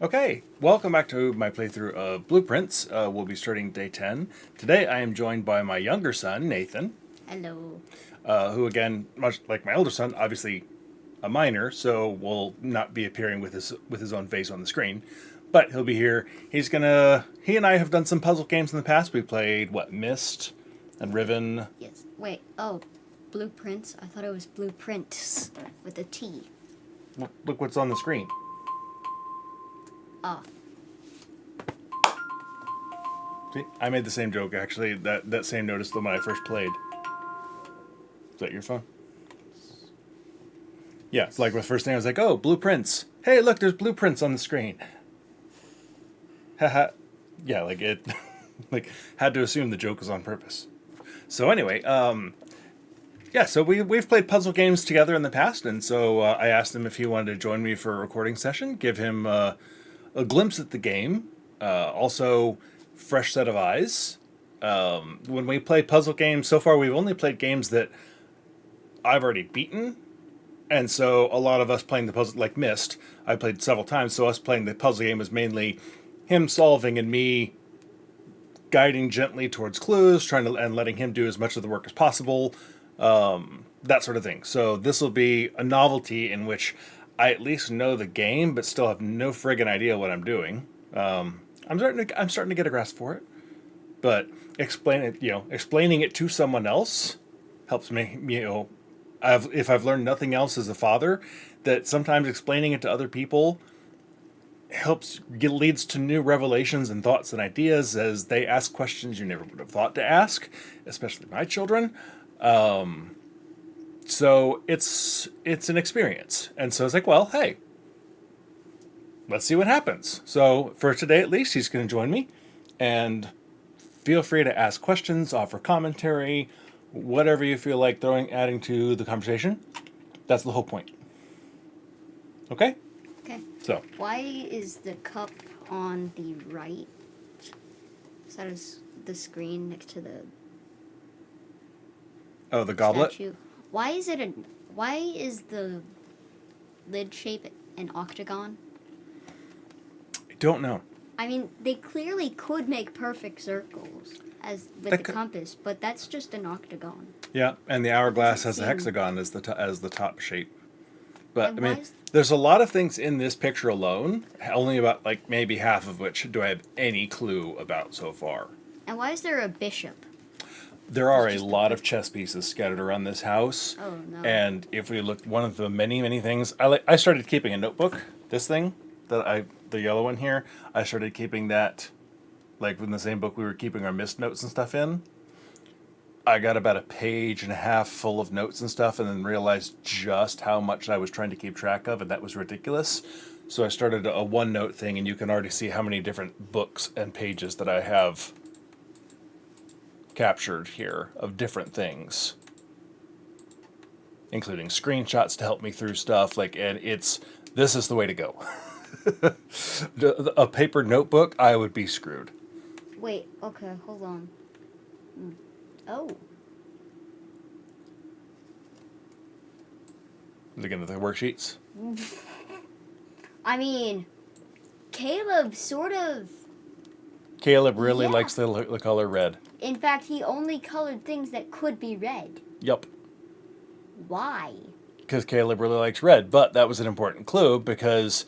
Okay, welcome back to my playthrough of Blueprints. We'll be starting day 10. Today I am joined by my younger son, Nathan, Hello. who, again, much like my older son, obviously a minor, so will not be appearing with his own face on the screen. But he'll be here. He and I have done some puzzle games in the past. We played, Myst and Riven. Yes. Wait. Oh, blueprints. I thought it was blueprints with a T. Look what's on the screen. Ah. See, I made the same joke, actually, that same notice when I first played. Is that your phone? Yeah, it's like the first thing I was like, oh, blueprints. Hey, look, there's blueprints on the screen. Haha. Yeah, like it, like had to assume the joke was on purpose. So anyway, yeah, so we've played puzzle games together in the past, and so I asked him if he wanted to join me for a recording session, give him a glimpse at the game, also fresh set of eyes. When we play puzzle games, so far we've only played games that I've already beaten. And so a lot of us playing the puzzle, like Myst, I played several times. So us playing the puzzle game was mainly him solving and me guiding gently towards clues, trying to and letting him do as much of the work as possible, that sort of thing. So this will be a novelty in which I at least know the game, but still have no friggin' idea what I'm doing. I'm starting to get a grasp for it, but explaining it to someone else helps me. If I've learned nothing else as a father, that sometimes explaining it to other people leads to new revelations and thoughts and ideas as they ask questions you never would have thought to ask, especially my children. So it's an experience, and so it's like, well, hey, let's see what happens. So for today, at least, he's going to join me, and feel free to ask questions, offer commentary, whatever you feel like adding to the conversation. That's the whole point. Okay? Okay. So, Why is the cup on the right side of the screen next to the oh, the goblet? statue? Why is it a? Why is the lid shape an octagon? I don't know. I mean, they clearly could make perfect circles as with That the could, compass, but that's just an octagon. yeah, and the hourglass Doesn't has a seem. hexagon as the top shape. But I And why mean, is there's a lot of things in this picture alone, only about like maybe half of which do I have any clue about so far. and why is there a bishop? There It's are a just a lot of chess pieces scattered around this house, Oh no. and if we look, one of the many things I started keeping a notebook. This thing the yellow one here, I started keeping that, like in the same book we were keeping our missed notes and stuff in. I got about a page and a half full of notes and stuff, and then realized just how much I was trying to keep track of, and that was ridiculous. So I started a OneNote thing, and you can already see how many different books and pages that I have captured here of different things, including screenshots to help me through stuff. And this is the way to go. A paper notebook, I would be screwed. Wait, okay, hold on. Oh, Looking at the worksheets. I mean, Caleb sort of. Caleb really Yeah. likes the color red. In fact, he only colored things that could be red. Yup. Why? Because Caleb really likes red. But that was an important clue because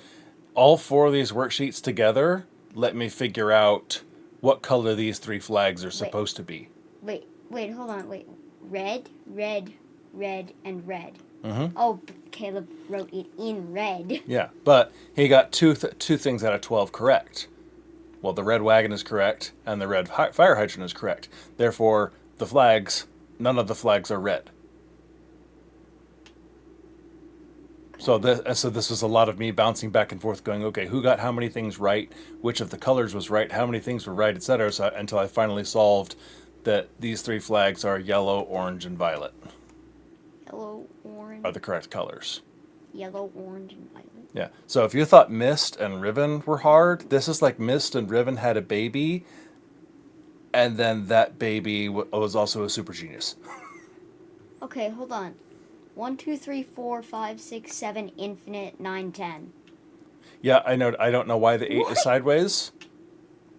all four of these worksheets together let me figure out what color these three flags are Wait, supposed to be. wait, hold on, wait. Red, red, red, and red. Mm-hmm. Oh, Caleb wrote it in red. Yeah, but he got two things out of 12 correct. Well, the red wagon is correct, and the red fire hydrant is correct. Therefore, none of the flags are red. So this was a lot of me bouncing back and forth, going, okay, who got how many things right? Which of the colors was right? How many things were right, etc. So until I finally solved that these three flags are yellow, orange, and violet Yellow, orange, are the correct colors. yellow, orange, and violet. Yeah. So if you thought Mist and Riven were hard, this is like Mist and Riven had a baby, and then that baby was also a super genius. Okay, hold on. 1, 2, 3, 4, 5, 6, 7, infinite, 9, 10. Yeah, I know. I don't know why the 8 is What? sideways.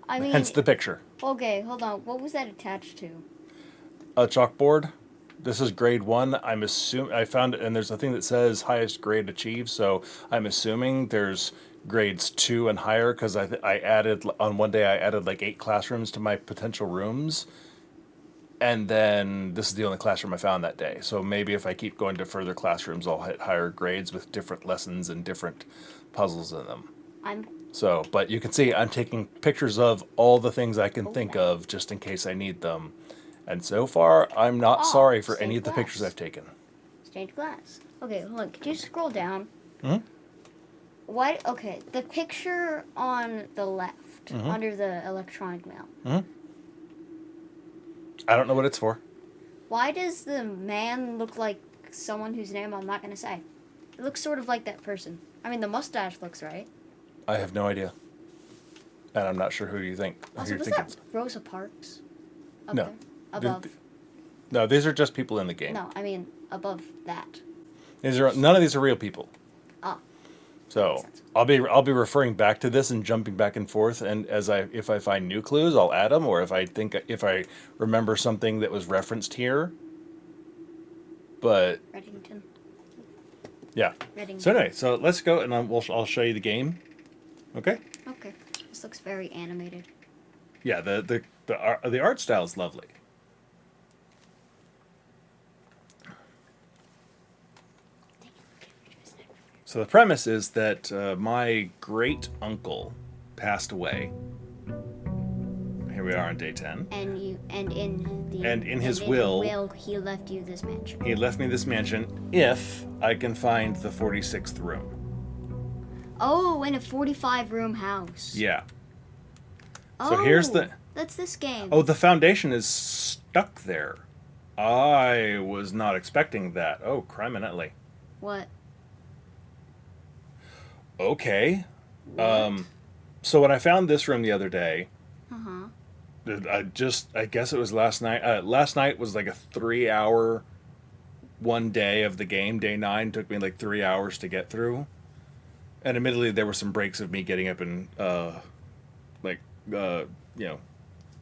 I mean, Hence the picture. okay, hold on. What was that attached to? A chalkboard. This is grade 1. I'm assuming I found it, and there's a thing that says highest grade achieved. So I'm assuming there's grades 2 and higher because I added on one day I added like 8 classrooms to my potential rooms, and then this is the only classroom I found that day. So maybe if I keep going to further classrooms, I'll hit higher grades with different lessons and different puzzles in them. I'm So, but you can see I'm taking pictures of all the things I can Oh, think wow. of just in case I need them. And so far, I'm not Oh, sorry for any stained of the pictures glass. I've taken. stained glass. Okay, hold on. Could you scroll down? Hmm? Why? Okay, the picture on the left Mhm. under the electronic mail. I don't know what it's for. Why does the man look like someone whose name I'm not gonna say? It looks sort of like that person. I mean, the mustache looks right. I have no idea. And I'm not sure who you think. Who Also, you're was thinking. that Rosa Parks? Up No. there? Above. No, these are just people in the game. No, I mean above that. None of these are real people. Ah, So makes sense. I'll be referring back to this and jumping back and forth. And if I find new clues, I'll add them. Or if I remember something that was referenced here. But Reddington. yeah. Reddington. So anyway, so let's go and I'll show you the game. Okay. Okay. This looks very animated. Yeah. The art style is lovely. So the premise is that my great uncle passed away. Here we are on day 10. And in his will- he left you this mansion. He left me this mansion if I can find the 46th room. Oh, in a 45-room house. Yeah. Oh, So here's the. That's this game. Oh, the foundation is stuck there. I was not expecting that. Oh, criminally. What? Okay. What? So when I found this room the other day, Uh-huh. I guess it was last night. Last night was like a 3 hour one day of the game. Day 9 took me like 3 hours to get through. And admittedly, there were some breaks of me getting up and,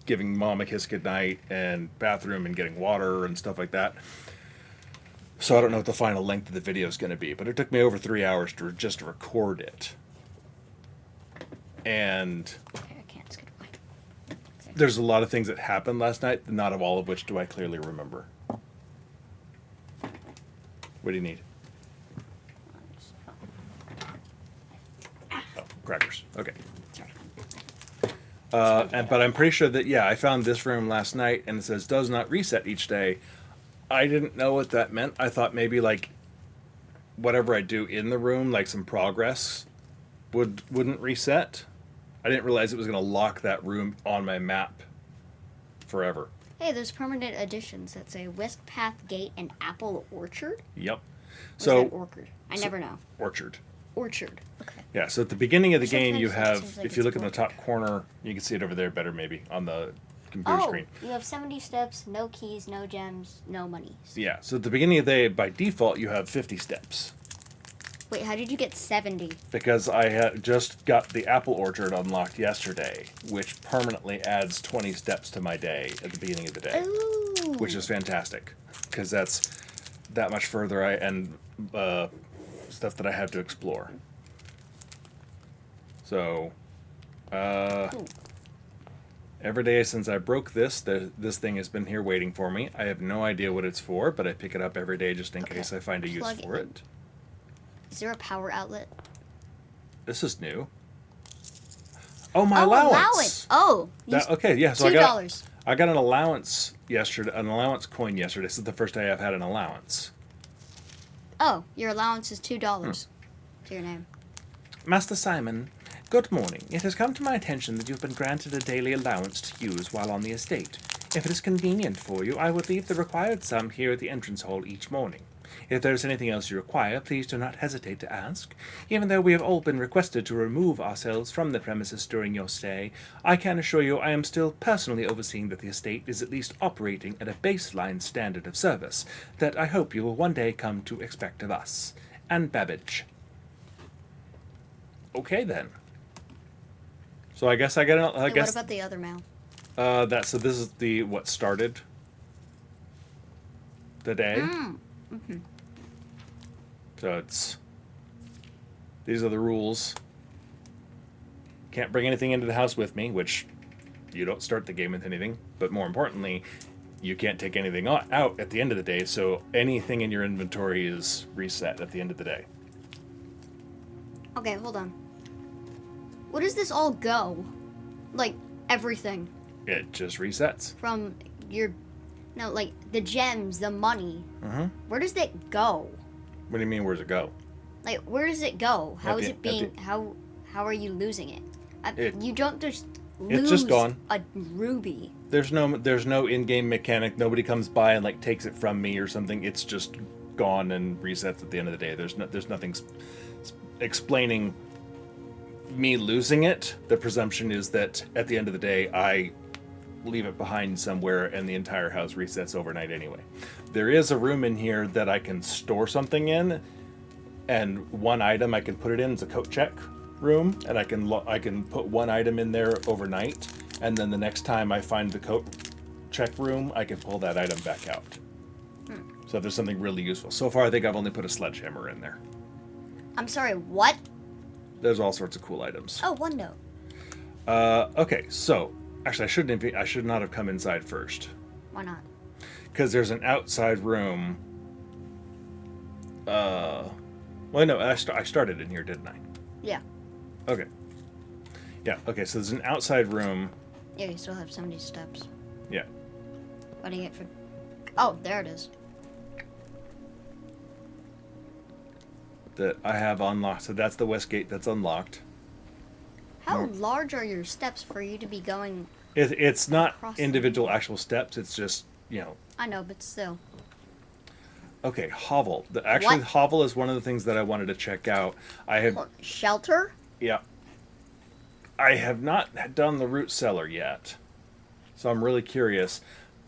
giving mom a kiss goodnight and bathroom and getting water and stuff like that. So I don't know what the final length of the video is going to be, but it took me over 3 hours to record it. And Okay, I can't skip away. there's a lot of things that happened last night, not of all of which do I clearly remember. What do you need? Oh, crackers. Okay. Sorry. But I'm pretty sure that, yeah, I found this room last night and it says does not reset each day. I didn't know what that meant. I thought maybe like whatever I do in the room, like some progress, wouldn't reset. I didn't realize it was going to lock that room on my map forever. Hey, there's permanent additions that say West Path Gate and Apple Orchard. Yep. What's So that orchard? I never know. orchard. Orchard. Okay. Yeah, so at the beginning of the game, you Sometimes it have, seems like if you it's look in the top orchard. corner, you can see it over there better maybe on the computer Oh, screen. you have 70 steps, no keys, no gems, no monies. Yeah, so at the beginning of the day, by default, you have 50 steps. Wait, how did you get 70? Because I had just got the apple orchard unlocked yesterday, which permanently adds 20 steps to my day at the beginning of the day, Ooh. which is fantastic, because that's that much further and stuff that I have to explore. So, Ooh. every day since I broke this thing has been here waiting for me. I have no idea what it's for, but I pick it up every day just in Okay, case I find a use plug for in. it. Is there a power outlet? This is new. Oh, my allowance! Oh, Okay, yeah. So $2. I got an allowance yesterday, an allowance coin yesterday. This is the first day I've had an allowance. Oh, your allowance is $2 to your name. Master Simon, good morning. It has come to my attention that you've been granted a daily allowance to use while on the estate. If it is convenient for you, I will leave the required sum here at the entrance hall each morning. If there is anything else you require, please do not hesitate to ask. Even though we have all been requested to remove ourselves from the premises during your stay, I can assure you I am still personally overseeing that the estate is at least operating at a baseline standard of service that I hope you will one day come to expect of us. Anne Babbage. Okay, then. So I guess I get. I Hey, guess what about the other mail? so this is the what started the day. Mm-hmm. So it's these are the rules. Can't bring anything into the house with me, which you don't start the game with anything. But more importantly, you can't take anything out at the end of the day. So anything in your inventory is reset at the end of the day. Okay, hold on. Where does this all go? Like, everything. It just resets. From your... No, like, the gems, the money. Mm-hmm. Where does that go? What do you mean? Where's it go? Like, where does it go? How At is the- it being... How are you losing it? You don't just lose It's just gone. a ruby. There's no in-game mechanic. Nobody comes by and like takes it from me or something. It's just gone and resets at the end of the day. There's nothing explaining me losing it. The presumption is that at the end of the day, I leave it behind somewhere and the entire house resets overnight anyway. There is a room in here that I can store something in, and one item I can put it in is a coat check room, and I can put one item in there overnight, and then the next time I find the coat check room, I can pull that item back out. So if there's something really useful. So far, I think I've only put a sledgehammer in there. I'm sorry, what? There's all sorts of cool items. Oh, one note. Okay, so actually, I should not have come inside first, Why not? because there's an outside room. Well, no, I started in here, didn't I? Yeah. Okay. Yeah. Okay. So there's an outside room. Yeah, you still have 70 steps. Yeah. What do you get for... Oh, there it is. That I have unlocked. So that's the west gate that's unlocked. How large are your steps for you to be going... It's not Across the individual actual steps. It's just, you know. I know, but still. Okay, hovel. Actually, What? hovel is one of the things that I wanted to check out. I have, Shelter? yeah. I have not done the root cellar yet, so I'm really curious.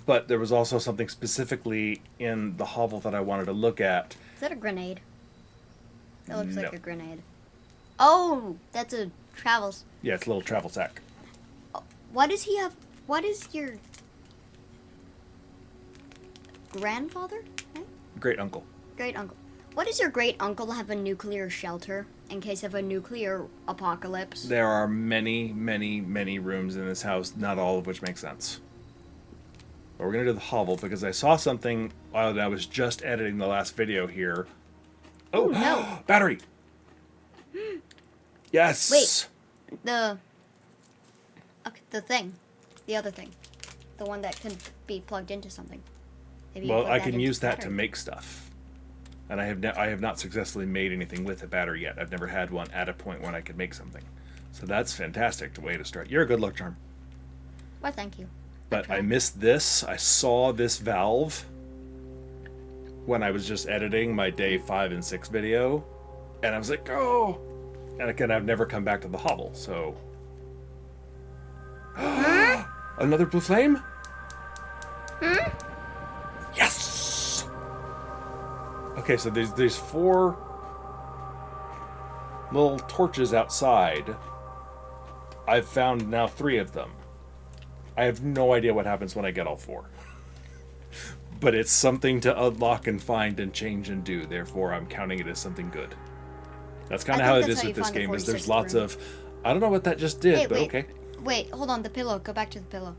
But there was also something specifically in the hovel that I wanted to look at. Is that a grenade? That looks No. like a grenade. Oh, that's a travels. Yeah, it's a little travel sack. Why does he have... What is your... grandfather? Right? Great uncle. Great uncle. What does your great uncle have a nuclear shelter in case of a nuclear apocalypse? There are many, many, many rooms in this house, not all of which make sense. But we're going to do the hovel because I saw something while I was just editing the last video here. Oh, no. Battery! Yes! Wait. The thing. The other thing. The one that can be plugged into something. Maybe you Well, plug I that can into use the that to battery. make stuff. And I have not successfully made anything with a battery yet. I've never had one at a point when I could make something. So that's fantastic way to start. You're a good luck charm. Why, thank you. But Okay. I missed this. I saw this valve when I was just editing my day 5 and 6 video. And I was like, oh! And again, I've never come back to the hovel, so... Another blue flame? Yes! Okay, so there's 4 little torches outside. I've found now 3 of them. I have no idea what happens when I get all 4. But it's something to unlock and find and change and do. Therefore, I'm counting it as something good. That's kind of I how think it that's is how with you this find the game. Is there's 46th lots room. of, I don't know what that just did, Hey, but wait. okay. Wait, hold on. The pillow. Go back to the pillow.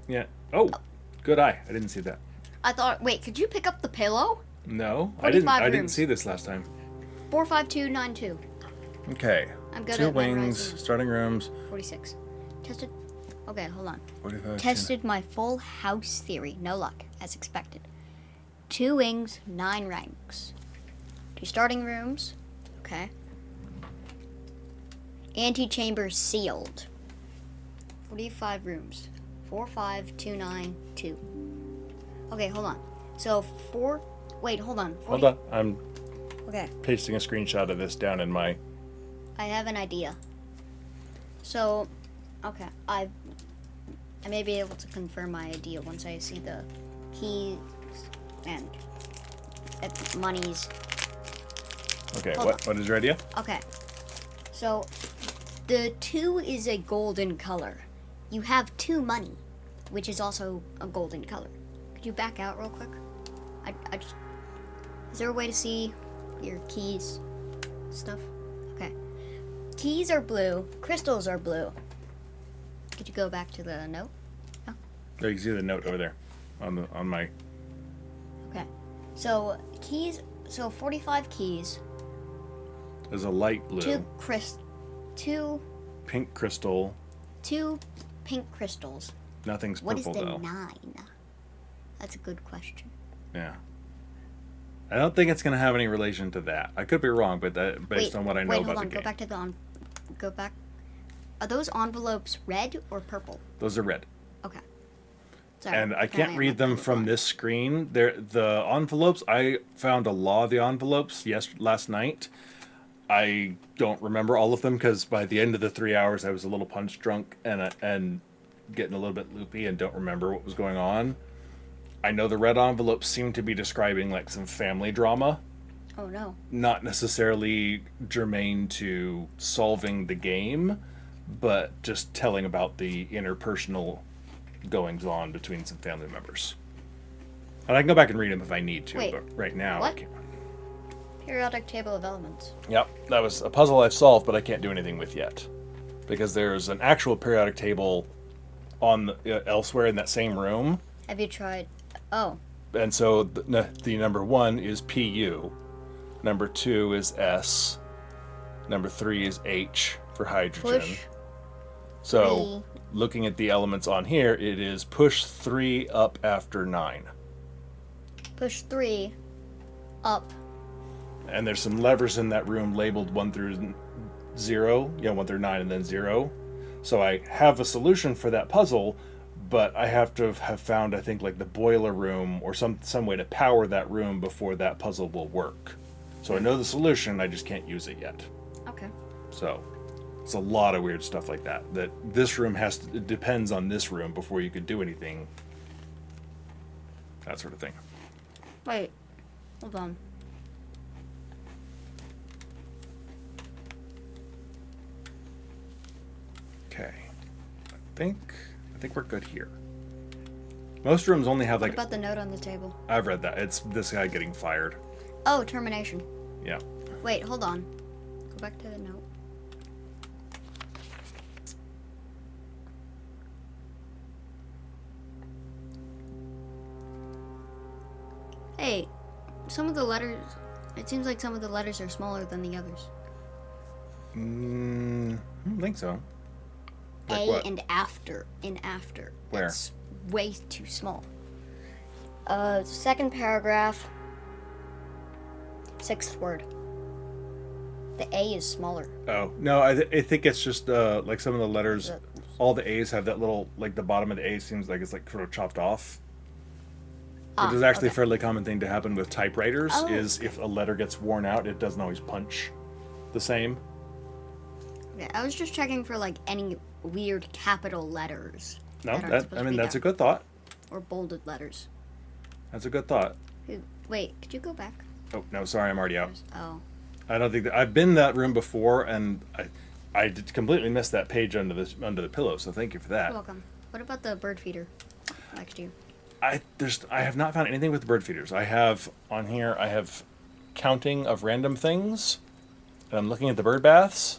Yeah. Oh, good eye. I didn't see that. I thought... Wait, could you pick up the pillow? No, 45 I didn't rooms. see this last time. 45292. Okay. I'm good 2 at wings, memorizing. starting rooms. 46. Tested... Okay, hold on. 45. Tested my full house theory. No luck, as expected. 2 wings, 9 ranks. 2 starting rooms. Okay. Antechamber sealed. 45 rooms. 45292. Okay, hold on. So 4... Wait, hold on. 40... Hold on. I'm Okay, pasting a screenshot of this down in my... I have an idea. So, okay, I may be able to confirm my idea once I see the keys and monies. Okay, Hold what is your idea? Okay, so The 2 is a golden color. You have 2 money, which is also a golden color. Could you back out real quick? I just... Is there a way to see your keys stuff? Okay. Keys are blue. Crystals are blue. Could you go back to the note? Oh, you can see the note over there on my... Okay. So, keys... So, 45 keys. There's a light blue. 2 pink crystal. 2 pink crystals. Nothing's What purple, is the though. 9? That's a good question. Yeah. I don't think it's going to have any relation to that. I could be wrong, but based on what I know about the game. Go back to the... Go back. Are those envelopes red or purple? Those are red. Okay. Sorry, And I apparently can't I'm read not them from colorblind. this screen. The envelopes, I found a lot of the envelopes last night. I don't remember all of them because by the end of the 3 hours, I was a little punch drunk and getting a little bit loopy and don't remember what was going on. I know the red envelopes seem to be describing like some family drama, Oh, no. not necessarily germane to solving the game, but just telling about the interpersonal goings on between some family members. And I can go back and read them if I need to, Wait, but right now what? I can't. Periodic table of elements. Yep, that was a puzzle I've solved, but I can't do anything with yet. Because there's an actual periodic table on elsewhere in that same room. Have you tried... Oh. And so the number 1 is Pu. Number 2 is S. Number 3 is H for hydrogen. Push So, looking at the elements on here, it is push 3 up after 9. Push 3 up. And there's some levers in that room labeled 1 through 0. 1 through 9 and then 0. So I have a solution for that puzzle, but I have to have found, I think, like the boiler room or some way to power that room before that puzzle will work. So I know the solution, I just can't use it yet. Okay. So it's a lot of weird stuff like that. That this room it depends on this room before you could do anything. That sort of thing. Wait. Hold on. Okay. I think we're good here. Most rooms only have What like... about the note on the table? I've read that. It's this guy getting fired. Oh, termination. Yeah. Wait, hold on. Go back to the note. Hey, some of the letters... It seems like some of the letters are smaller than the others. I don't think so. Like A what? and after. In after. Where? It's way too small. Second paragraph. 6th word. The A is smaller. Oh, no, I think it's just like some of the letters, all the A's have that little, like the bottom of the A seems like it's like sort of chopped off. Which is actually a fairly common thing to happen with typewriters, is if a letter gets worn out, it doesn't always punch the same. Okay, I was just checking for like any weird capital letters. No, that aren't supposed to be that's a there. good thought. Or bolded letters. That's a good thought. Wait, could you go back? Oh, no, sorry, I'm already out. Oh. I don't think that I've been in that room before, and I did completely missed that page under the pillow. So thank you for that. You're welcome. What about the bird feeder next to you? I have not found anything with the bird feeders. I have on here. I have counting of random things, and I'm looking at the bird baths.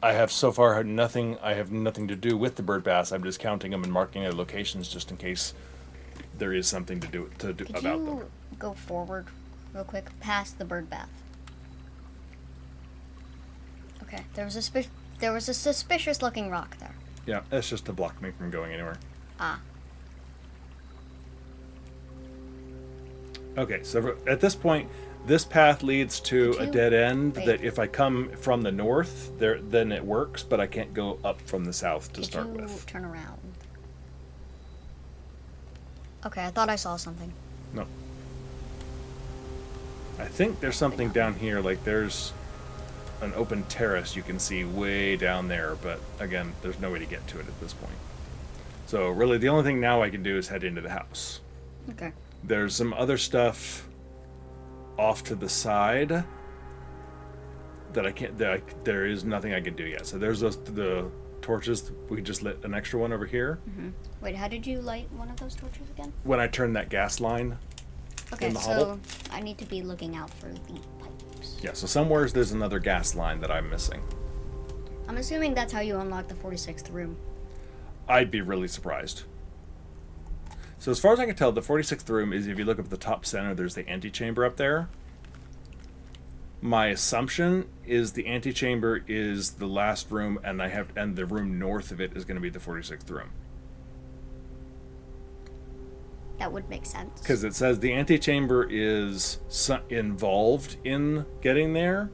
I have so far had nothing. I have nothing to do with the bird baths. I'm just counting them and marking their locations just in case there is something to do Could about you them. go forward real quick past the bird bath? Okay, there was a suspicious looking rock there. Yeah, that's just to block me from going anywhere. Ah. Okay, so at this point, this path leads to a dead end wait. that if I come from the north, then it works, but I can't go up from the south to start Could you with. turn around? Okay, I thought I saw something. No. I think there's something down here, like there's an open terrace you can see way down there, but again, there's no way to get to it at this point. So really, the only thing now I can do is head into the house. Okay. There's some other stuff off to the side that I can't. There is nothing I can do yet. So there's the torches. We just lit an extra one over here. Wait, how did you light one of those torches again? When I turned that gas line. Okay, In the so hovel? I need to be looking out for the pipes. Yeah. So somewhere there's another gas line that I'm missing. I'm assuming that's how you unlock the 46th room. I'd be really surprised. So as far as I can tell, the 46th room is if you look up at the top center, there's the antechamber up there. My assumption is the antechamber is the last room, and the room north of it is going to be the 46th room. That would make sense. Because it says the antechamber is involved in getting there,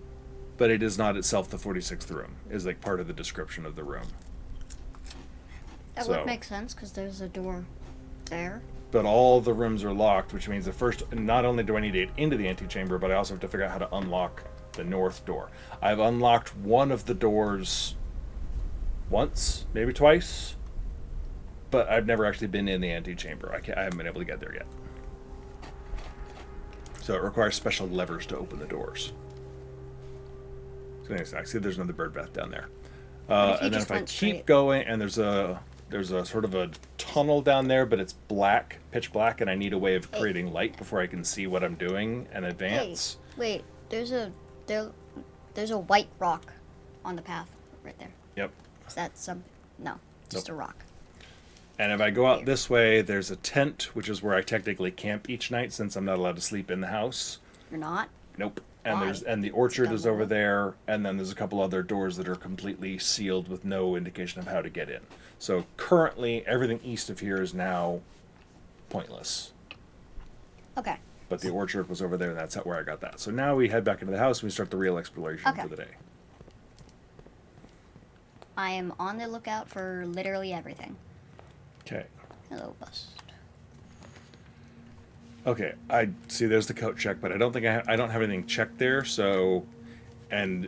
but it is not itself the 46th room. Is like part of the description of the room. That would make sense because there's a door there. But all the rooms are locked, which means not only do I need to get into the antechamber, but I also have to figure out how to unlock the north door. I've unlocked one of the doors once, maybe twice, but I've never actually been in the antechamber. I haven't been able to get there yet. So it requires special levers to open the doors. So anyways, I see there's another bird bath down there. And then if I keep going, and there's a sort of a tunnel down there, but it's black, pitch black, and I need a way of creating light before I can see what I'm doing and advance. Wait, there's a white rock on the path right there. Yep. Is that some? No, just a rock. And if I go out this way, there's a tent, which is where I technically camp each night since I'm not allowed to sleep in the house. You're not? Nope. And Why? the orchard is over there, and then there's a couple other doors that are completely sealed with no indication of how to get in. So currently, everything east of here is now pointless. Okay. But the orchard was over there, and that's where I got that. So now we head back into the house, and we start the real exploration for the day. I am on the lookout for literally everything. Okay. Hello, bust. Okay, I see. There's the coat check, but I don't think I don't have anything checked there. So, and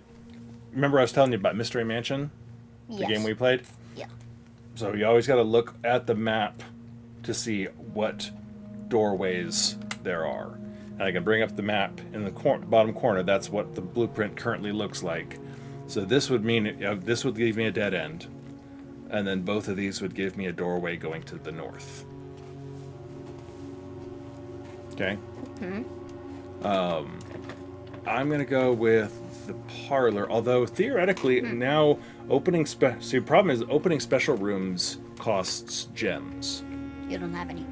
remember I was telling you about Mystery Mansion, the game we played. Yeah. So you always got to look at the map to see what doorways there are. And I can bring up the map in the bottom corner. That's what the blueprint currently looks like. So this would mean this would give me a dead end, and then both of these would give me a doorway going to the north. Okay. I'm going to go with the parlor, although theoretically now opening the problem is opening special rooms costs gems. You don't have any.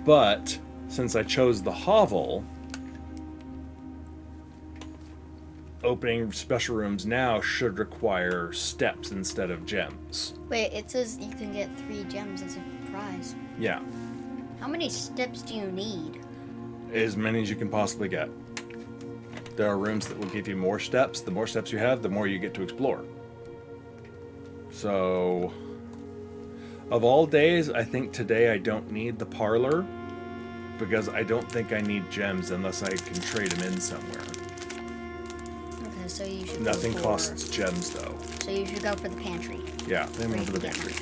But since I chose the hovel, opening special rooms now should require steps instead of gems. Wait, it says you can get 3 gems as a prize. Yeah. How many steps do you need? As many as you can possibly get. There are rooms that will give you more steps. The more steps you have, the more you get to explore. So, of all days, I think today I don't need the parlor because I don't think I need gems unless I can trade them in somewhere. Okay, so you should Nothing go for... costs gems though. So you should go for the pantry. Yeah, then we'll go to the pantry.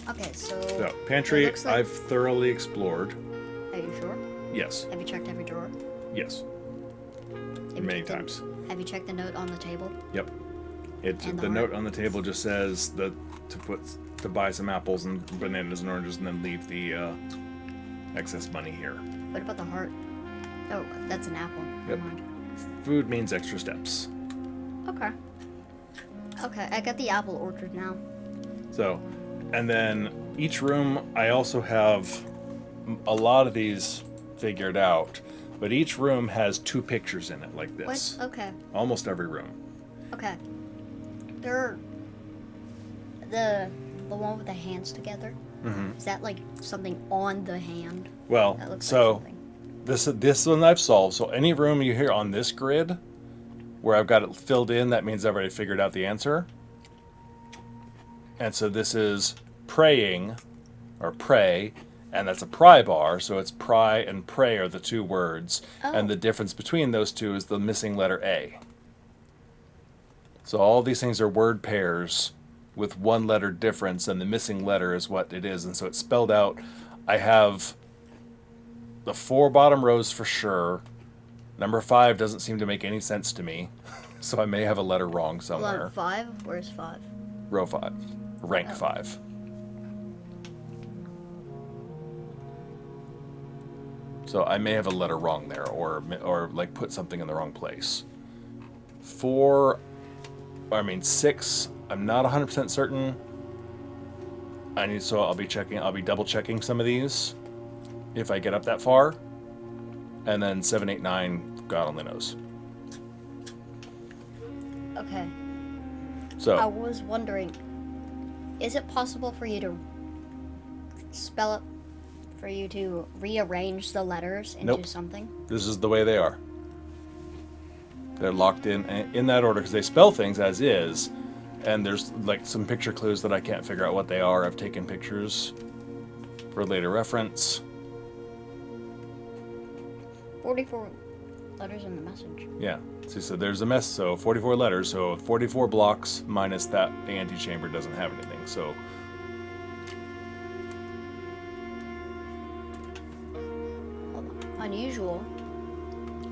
Okay, so pantry, like... I've thoroughly explored. Are you sure? Yes. Have you checked every drawer? Yes. Many times. Have you checked the note on the table? Yep. The note on the table just says to buy some apples and bananas and oranges and then leave the excess money here. What about the heart? Oh, that's an apple. Yep. Food means extra steps. Okay. Okay, I got the apple orchard now. So, and then each room, I also have a lot of these figured out, but each room has 2 pictures in it like this. What? Okay. Almost every room. Okay. They're the one with the hands together. Mm-hmm. Is that like something on the hand? Well, That looks so like this one I've solved. So any room you hear on this grid where I've got it filled in, that means I've already figured out the answer. And so this is praying, or pray, and that's a pry bar, so it's pry and pray are the 2 words, and the difference between those 2 is the missing letter A. So all these things are word pairs with 1 letter difference, and the missing letter is what it is, and so it's spelled out. I have the 4 bottom rows for sure, Number 5 doesn't seem to make any sense to me, so I may have a letter wrong Hold somewhere. on, 5? Where's 5? Row 5. Rank Oh. 5. So I may have a letter wrong there, or like put something in the wrong place. 6, I'm not 100% certain. So I'll be double checking some of these if I get up that far. And then 7, 8, 9, God only knows. Okay. I So, was wondering, is it possible for you to spell it, for you to rearrange the letters into Nope. something? this is the way they are. They're locked in that order because they spell things as is, and there's like some picture clues that I can't figure out what they are. I've taken pictures for later reference. 44 letters in the message. Yeah. So there's a mess. So 44 letters. So 44 blocks minus that antechamber doesn't have anything. So Hold on. Unusual.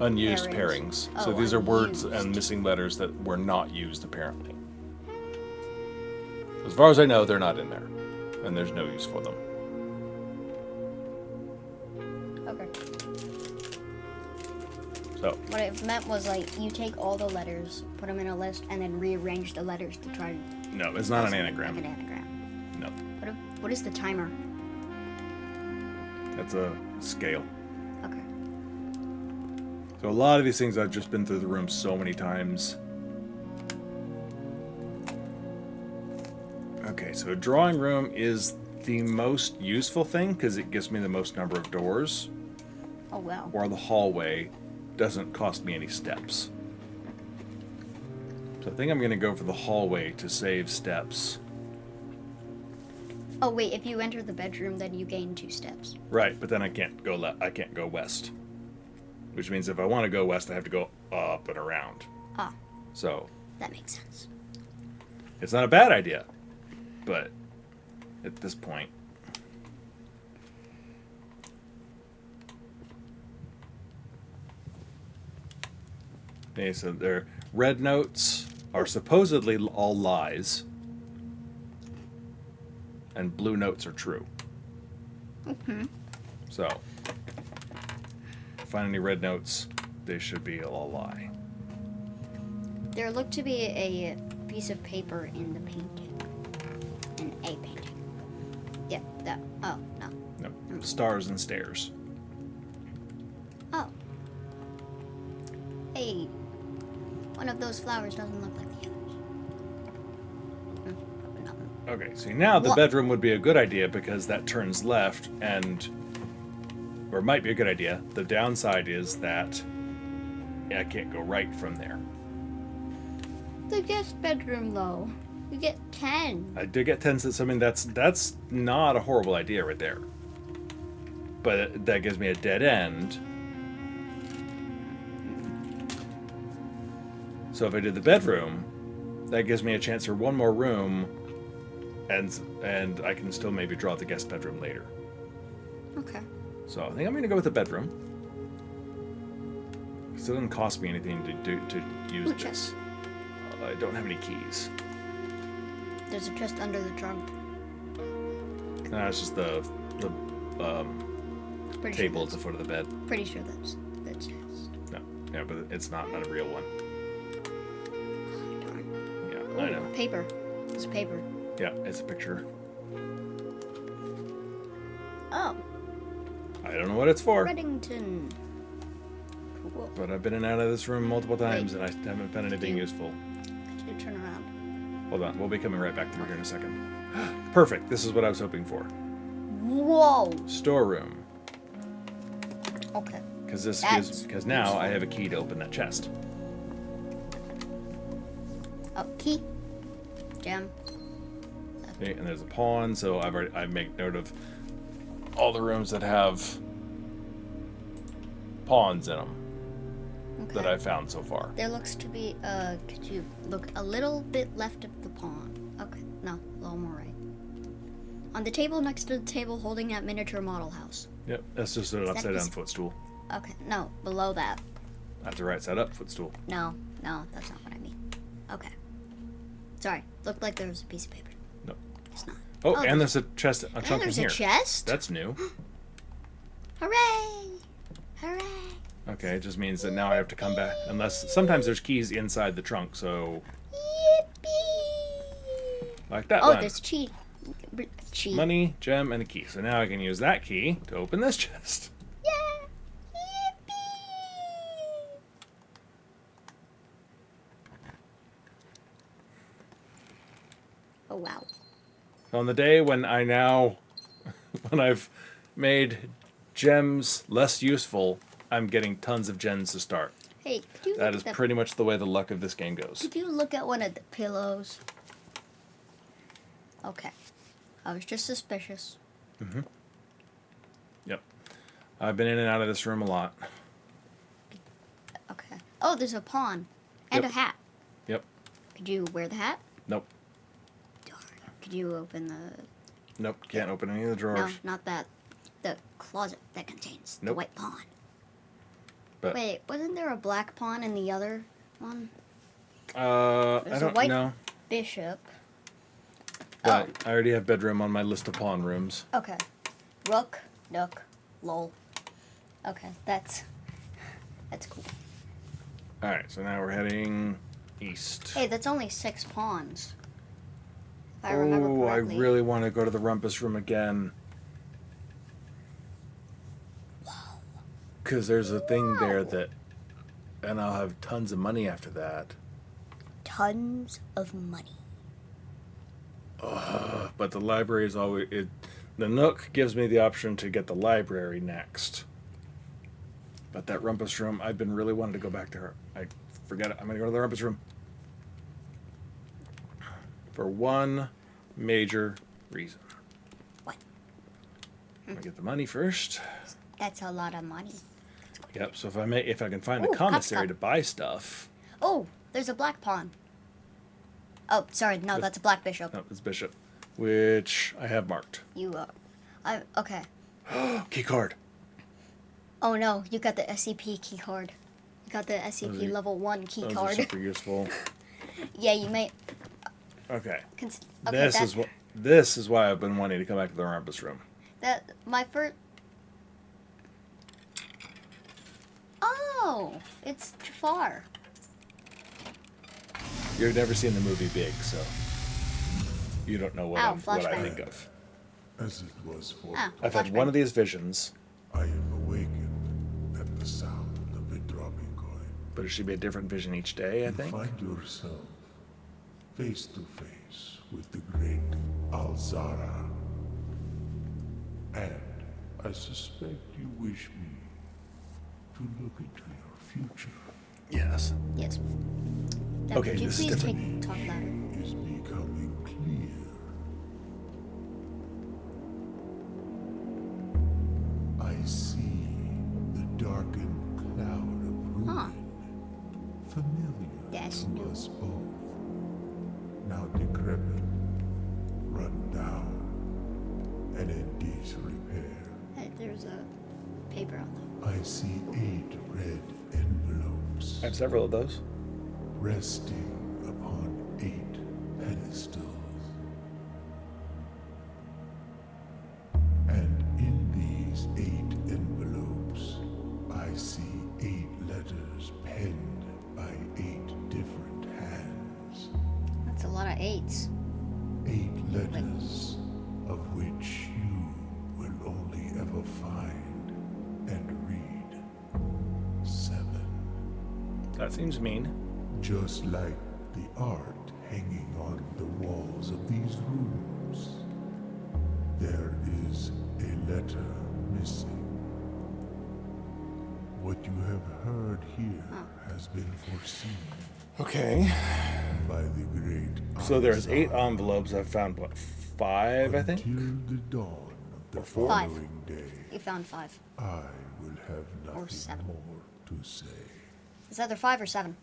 unused Pairings. pairings. So Oh, these are words unused. and missing letters that were not used apparently. As far as I know, they're not in there, and there's no use for them. Okay. So What it meant was like you take all the letters, put them in a list, and then rearrange the letters to try to. no, it's not an Like anagram. an anagram. No, What is the timer? that's a scale. Okay. So a lot of these things I've just been through the room so many times. Okay, so a drawing room is the most useful thing because it gives me the most number of doors, Oh wow. while the hallway doesn't cost me any steps. So I think I'm going to go for the hallway to save steps. Oh wait, if you enter the bedroom, then you gain 2 steps. Right, but then I can't go I can't go west. Which means if I want to go west, I have to go up and around. Ah, So that makes sense. it's not a bad idea, but at this point. Okay, so their red notes are supposedly all lies, and blue notes are true. Mm-hmm. So, find any red notes, they should be all lie. There looked to be a piece of paper in the painting. In a painting. Yeah, that. Oh, no. No, stars and stairs. Oh. Hey, one of those flowers doesn't look like the others. Probably not. Okay, see now the What? bedroom would be a good idea because that turns left or it might be a good idea. The downside is that I can't go right from there. The guest bedroom, though. You get 10. I do get 10 cents. I mean, that's not a horrible idea right there. But that gives me a dead end. So if I did the bedroom, that gives me a chance for one more room, and I can still maybe draw the guest bedroom later. Okay. So I think I'm going to go with the bedroom. Because it doesn't cost me anything to use Ooh, this. chest. I don't have any keys. There's a chest under the trunk. No, it's just the Pretty table sure at the foot of the bed. Pretty sure that's the chest. No, yeah, but it's not a real one. Darn. Yeah, I know. Paper. It's paper. Yeah, it's a picture. Oh, I don't know what it's for, Reddington. Cool. but I've been in and out of this room multiple times, Wait. and I haven't found anything useful. Could you turn around? Hold on, we'll be coming right back through here in a second. Perfect. This is what I was hoping for. Whoa. Storeroom, Okay. because now I have a key to open that chest. Oh, key. Gem. Okay, and there's a pawn, so I make note of all the rooms that have pawns in them Okay. that I've found so far. There looks to be, could you look a little bit left of the pawn? Okay, no, a little more right. On the table next to the table holding that miniature model house. Yep, that's just an that upside down this- footstool. Okay, no, below that. That's the right side up footstool. No, that's not what I mean. Okay. Sorry, looked like there was a piece of paper. No. It's not. Oh, and there's a chest, a chunk in there's here. a chest? That's new. Hooray! Hooray! Okay, it just means that now I have to come back. Unless, sometimes there's keys inside the trunk, so... Yippee! Like that Oh, one. there's cheat. Money, gem, and a key. So now I can use that key to open this chest. Yeah! Yippee! Oh, wow. On the day when I now... when I've made gems less useful, I'm getting tons of gems to start. Hey, could you That look is at pretty much the way the luck of this game goes. Could you look at one of the pillows? Okay. I was just suspicious. Yep. I've been in and out of this room a lot. Okay. Oh, there's a pawn. And Yep. a hat. Yep. Could you wear the hat? Nope. Darn. Could you open the... Nope. Can't open any of the No, drawers. not that. The closet that contains the Nope. white pawn. But, Wait, wasn't there a black pawn in the other one? I There's a don't white know. bishop. But I already have bedroom on my list of pawn rooms. Okay. Rook, nook, lol. Okay, that's cool. Alright, so now we're heading east. Hey, that's only 6 pawns. If I remember Oh, I correctly. really want to go to the rumpus room again. Because there's a thing there that... And I'll have tons of money after that. Tons of money. But the library is always... the Nook gives me the option to get the library next. But that rumpus room, I've been really wanting to go back to her. I forget it. I'm going to go to the rumpus room. For one major reason. What? I get the money first. That's a lot of money. Yep, so if I can find Ooh, the commissary cup. to buy stuff. Oh, there's a black pawn. Oh, sorry, no, that's a black bishop. No, it's bishop. Which I have marked. You, okay. Key card. Oh no, you got the SCP key card. You got the Those SCP are- level 1 key Those are card. super useful. Yeah, you may... Okay. Okay, This is why I've been wanting to come back to the rumpus room. My first... Oh, it's Jafar. You've never seen the movie Big, so you don't know what I flashback. think of. As it was for Ah, I've had flashback. one of these visions, I am awakened at the sound of a dropping coin. but it should be a different vision each day, I You think. find yourself face to face with the Great Alzara. And I suspect you wish me to look into your future. Yes. Yes. Now, Okay, could you this is please different. talk louder? Is becoming clear. I see the darkened cloud of ruin, Huh. familiar That's to new. us both. Now decrepit, run down, and in disrepair. Hey, there's a paper on them. I see 8 red envelopes I have several of those. resting upon 8 pedestals. And in these 8 envelopes, I see 8 letters penned by 8 different hands. That's a lot of 8s. 8 letters of which you will only ever find and read 7. That seems mean. Just like the art hanging on the walls of these rooms, there is a letter missing. What you have heard here has been foreseen Okay. by the great So there's 8 Alzara envelopes. I've found, what, 5, I think? Until the dawn of the 4? following day, You found 5. I will have nothing 7. more to say. It's either 5 or 7.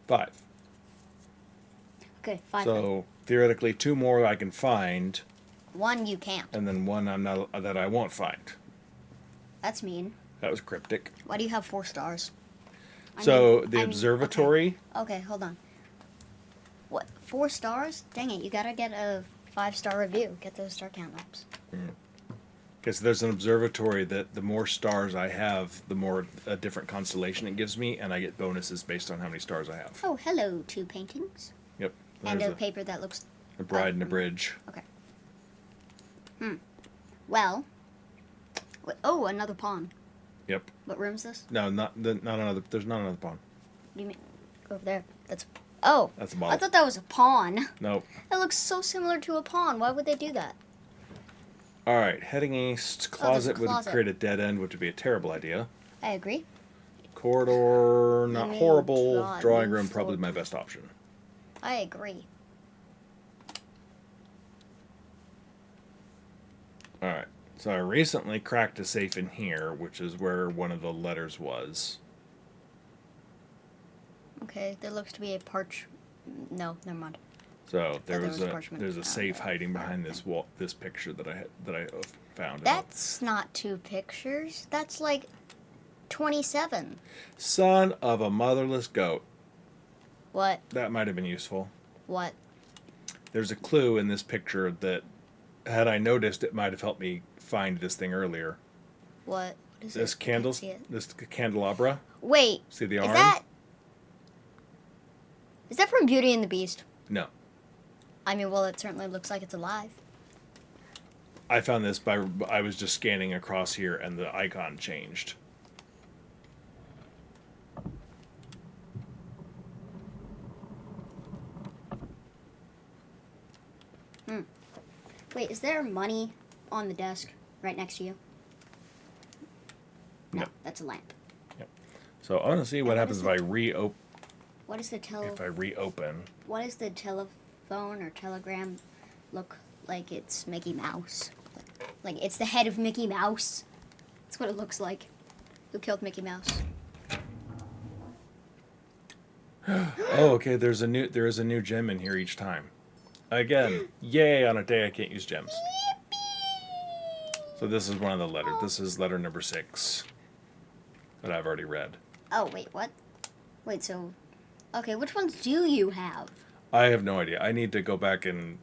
5. Okay, 5. So theoretically, 2 more I can find, 1 you can't. and then 1 that I won't find. That's mean. That was cryptic. Why do you have 4 stars? The observatory. Okay, hold on. What? 4 stars? Dang it! You gotta get a 5-star review. Get those star count ups. Because there's an observatory that the more stars I have, the more a different constellation it gives me, and I get bonuses based on how many stars I have. Oh, hello, 2 paintings. Yep. And There's a paper that looks... a bride and a bridge. Okay. Well... Oh, another pawn. Yep. What room's this? No, not another. There's not another pawn. What do you mean? Go over there. That's... Oh! That's a I model. thought that was a pawn. Nope. That looks so similar to a pawn. Why would they do that? All right, heading east. Closet would closet. create a dead end, which would be a terrible idea. I agree. Corridor, not may horrible. draw Drawing new room, probably floor my plan. best option. I agree. All right. So I recently cracked a safe in here, which is where one of the letters was. Okay, there looks to be a No, never mind. So there there was was a parchment. there's a Oh, safe okay. hiding behind this wall, this picture that I found. That's not 2 pictures. That's like 27. Son of a motherless goat. What? That might have been useful. What? There's a clue in this picture that, had I noticed, it might have helped me find this thing earlier. What? What is This it? I can't see it. this candelabra. Wait. See the Is arm? that from Beauty and the Beast? No. I mean, well, it certainly looks like it's alive. I found this I was just scanning across here and the icon changed. Wait, is there money on the desk right next to you? No, Yep. that's a lamp. So I want to see what what happens is if I reopen. What is the If I reopen. What does the telephone or telegram look like? It's Mickey Mouse. Like it's the head of Mickey Mouse. That's what it looks like. Who killed Mickey Mouse? Oh, okay. There is a new gem in here each time. Again, yay! On a day I can't use gems. So this is one of the letters. This is letter number 6 that I've already read. Oh wait, what? Wait, so okay, which ones do you have? I have no idea. I need to go back and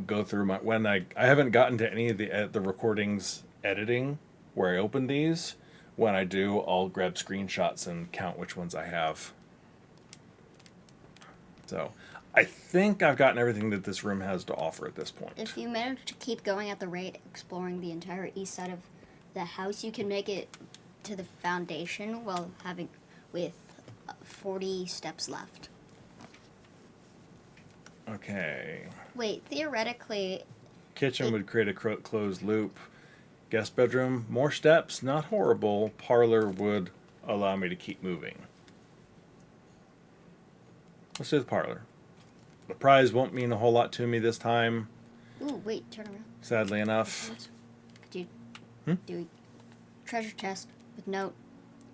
go through my I haven't gotten to any of the recordings editing where I open these. When I do, I'll grab screenshots and count which ones I have. So I think I've gotten everything that this room has to offer at this point. If you manage to keep going at the rate exploring the entire east side of the house, you can make it to the foundation while having with 40 steps left. Okay. Wait, theoretically, Kitchen would create a closed loop. Guest bedroom, more steps, not horrible. Parlor would allow me to keep moving. Let's do the parlor. The prize won't mean a whole lot to me this time, ooh, wait, turn around. sadly enough. Do a treasure chest with note.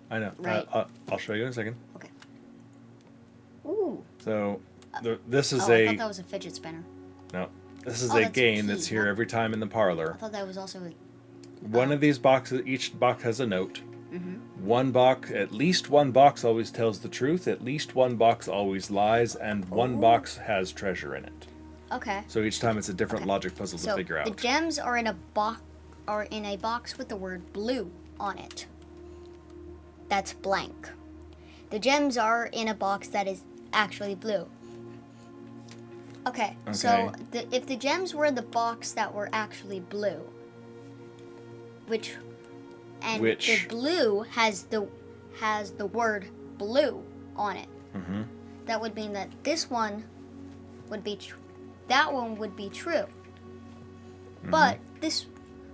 I know. Right. I'll show you in a second. Okay. Ooh. So, this is I thought that was a fidget spinner. no. This is Oh, a that's a game key, that's here huh? every time in the I parlor. thought that was also a... One of these boxes, each box has a note. Mm-hmm. One box, at least one box always tells the truth. At least one box always lies, and one Ooh. box has treasure in it. Okay. So each time it's a different Okay. logic puzzle to So figure the out. gems are in a box with the word blue on it. That's blank. The gems are in a box that is actually blue. Okay. So if the gems were in the box that were actually blue, which the blue has the word blue on it. Mm-hmm. That would mean that this one would be that one would be true. But this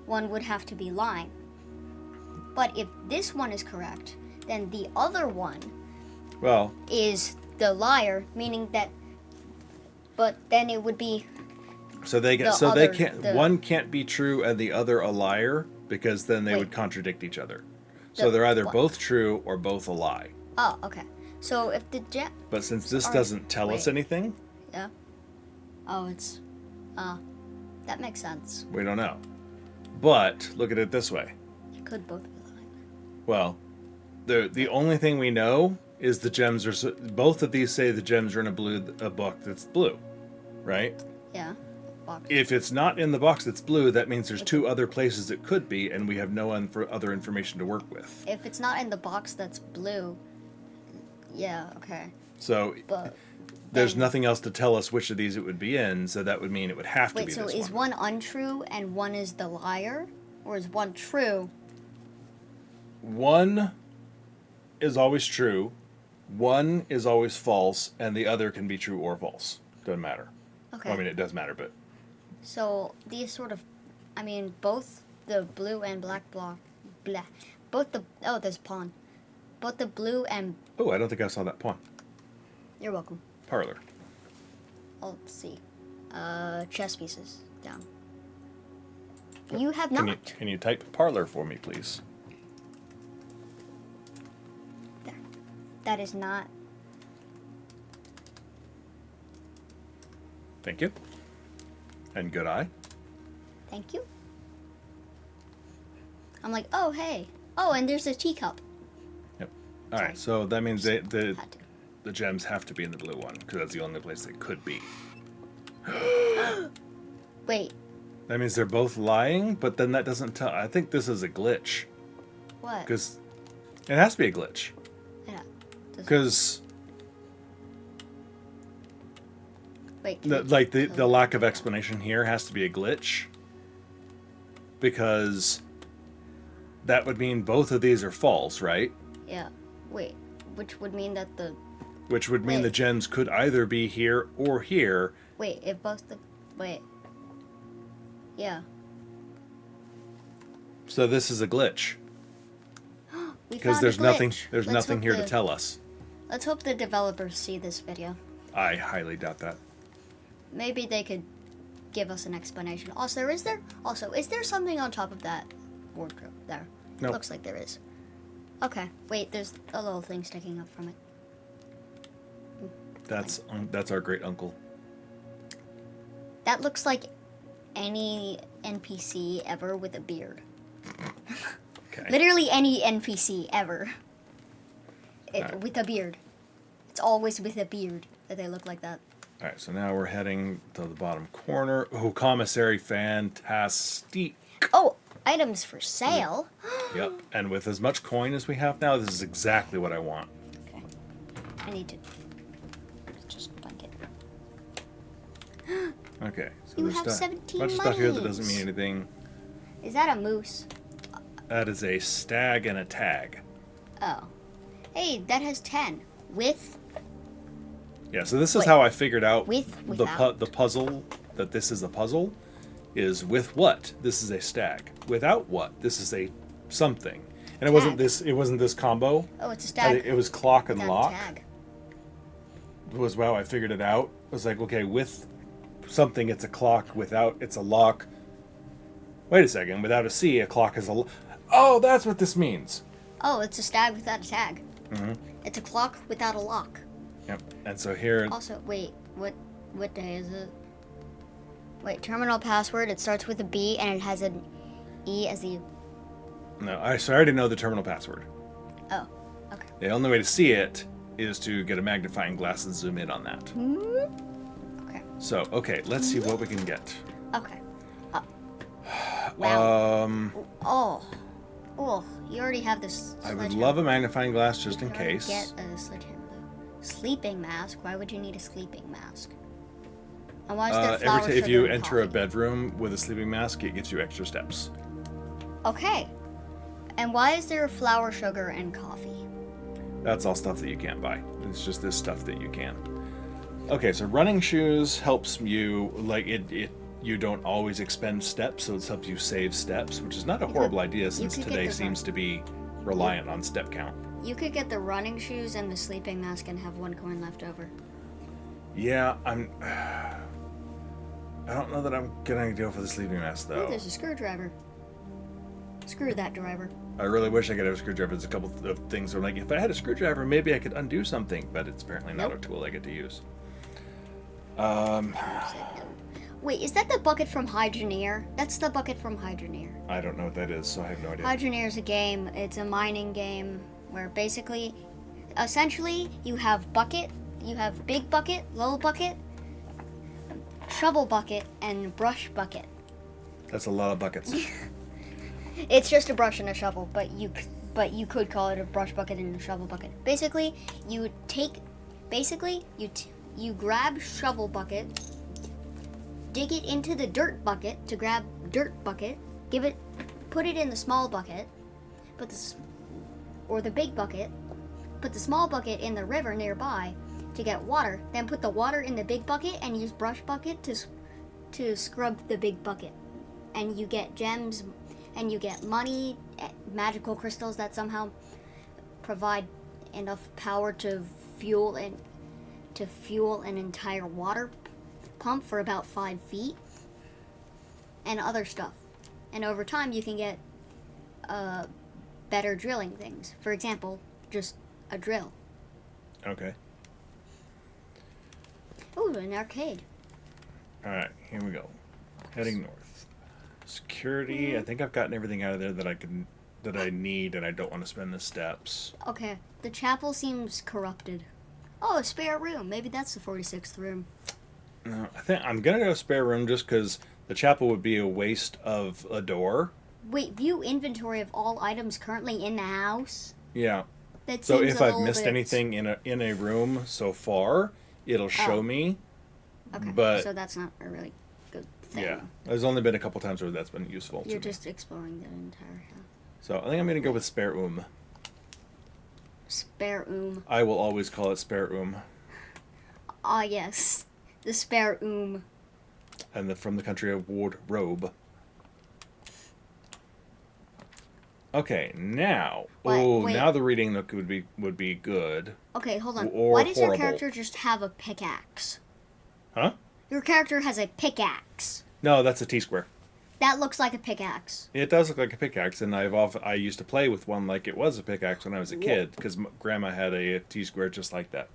one would have to be lying. But if this one is correct, then the other one Well, is the liar, meaning that. But then it would be. so they can't. One can't be true and the other a liar, because then they Wait. would contradict each other. So they're either both true or both a lie. Oh, okay. So if the gem. But since this Sorry, doesn't tell us wait. anything, Yeah. Oh, it's. That makes sense. we don't know. But look at it this way. It could both be lying. Well, the only thing we know is the gems are... Both of these say the gems are in a book that's blue, right? Yeah. Box. If it's not in the box that's blue, that means there's two other places it could be, and we have no other information to work with. If it's not in the box that's blue, yeah, okay. So But there's then- nothing else to tell us which of these it would be in, so that would mean it would have to Wait, be so this is one untrue and one is the liar? Or is one true? One is always true, one is always false, and the other can be true or false. Doesn't matter. Okay. Well, I mean, it does matter, but... So these sort of, I mean, both the blue and black block, both the, oh, there's a pawn. Both the blue and, Oh, I don't think I saw that pawn. you're welcome. Parlor. Oh, let's see. Chess pieces, down. You have Can not. can you type parlor for me, please? There. That is not. Thank you. And good eye. Thank you. I'm like, oh, hey. Oh, and there's a teacup. Yep. All right, Sorry. so that means the Had to. the gems have to be in the blue one, because that's the only place they could be. Wait, That means they're both lying, but then that doesn't tell... I think this is a glitch, what? because it has to be a glitch. Yeah. Does- Because... Wait. can you Like the tell me? lack of explanation here has to be a glitch, because that would mean both of these are false, right? Yeah. Wait. Which would mean that the. Which would mean Wait. the gems could either be here or here. Wait, if both the. Wait. Yeah. So this is a glitch, We because found there's a nothing glitch. there's Let's nothing hope here the- to tell us. Let's hope the developers see this video. I highly doubt that. Maybe they could give us an explanation. Also, is there something on top of that wardrobe there? Nope. Looks like there is. Okay. Wait, there's a little thing sticking up from it. That's our great uncle. That looks like any NPC ever with a beard. Okay. Literally any NPC ever. Alright. With a beard. It's always with a beard that they look like that. All right, so now we're heading to the bottom corner. Oh, commissary, fantastic. Oh, items for sale. Yep, and with as much coin as we have now, this is exactly what I want. Okay. I need to just blank it. Okay, so You there's have stuff, 17 bunch of stuff here that doesn't monies. mean anything. Is that a moose? That is a stag and a tag. Oh. Hey, that has 10. With? Yeah, so this is Wait, how I figured out with, the without? the puzzle, that this is a puzzle, is with what? This is a stag. Without what? This is a something. And it wasn't Tag. this combo. Oh, it's a stag. It was clock and Tag, lock. tag. Was how I figured it out. It was like, okay, with something it's a clock, without it's a lock. Wait a second, without a C, a clock is a Oh, that's what this means. Oh, it's a stag without a tag. Mm-hmm. It's a clock without a lock. Yep. And so here, Also, wait, what day is it? Wait, terminal password. It starts with a B and it has an E as the. no, I already know the terminal password. Oh, okay. The only way to see it is to get a magnifying glass and zoom in on that. Okay. So, okay, let's see what we can get. Okay. Wow. Um, Oh, you already have this. I would sledgehammer. love a magnifying glass just You in can already case. Get a sledgehammer though. Sleeping mask. Why would you need a sleeping mask? And why is there flour, If sugar, you and enter a coffee? bedroom with a sleeping mask, it gets you extra steps. Okay. And why is there flour, sugar, and coffee? That's all stuff that you can't buy. It's just this stuff that you can. Okay, so running shoes helps you, like, you don't always expend steps, so it helps you save steps, which is not a horrible idea since could get today the seems to be reliant on step count. You could get the running shoes and the sleeping mask and have 1 coin left over. Yeah, I don't know that I'm gonna go for the sleeping mask Oh, though. there's a screwdriver. Screw that driver. I really wish I could have a screwdriver. There's a couple of things where I'm like, if I had a screwdriver, maybe I could undo something, but it's apparently not Nope. a tool I get to use. Said no. Wait, is that the bucket from Hydroneer? That's the bucket from Hydroneer. I don't know what that is, so I have no idea. Hydroneer is a game. It's a mining game where basically, essentially, you have bucket, you have big bucket, little bucket, shovel bucket, and brush bucket. That's a lot of buckets. It's just a brush and a shovel, but you could call it a brush bucket and a shovel bucket. Basically, you grab shovel bucket, dig it into the dirt bucket to grab dirt bucket, put it in the small bucket, or the big bucket, put the small bucket in the river nearby to get water, then put the water in the big bucket and use brush bucket to scrub the big bucket. And you get gems, and you get money, magical crystals that somehow provide enough power to fuel an entire water pump for about 5 feet, and other stuff. And over time, you can get better drilling things. For example, just a drill. Okay. Ooh, an arcade. All right, here we go. Heading north. Security. I think I've gotten everything out of there that I need, and I don't want to spend the steps. Okay, the chapel seems corrupted. Oh, a spare room. Maybe that's the 46th room. No, I think I'm gonna go spare room just because the chapel would be a waste of a door. Wait, view inventory of all items currently in the house? Yeah. That So seems if a I've little missed bit- anything in a room so far, it'll show Oh. me. Okay, but- so that's not a really good thing. Yeah. There's only been a couple times where that's been useful You're to me. just exploring the entire house. So I think I'm gonna go with spare room. Spare room. I will always call it spare room. Ah, yes. The spare room. And from the country of wardrobe. Okay, now. Wait. Now the reading look would be good. Okay, hold on. Or Why does your horrible. character just have a pickaxe? Huh? Your character has a pickaxe. No, that's a T-square. That looks like a pickaxe. It does look like a pickaxe, and I used to play with one like it was a pickaxe when I was a kid, because Grandma had a T-square just like that.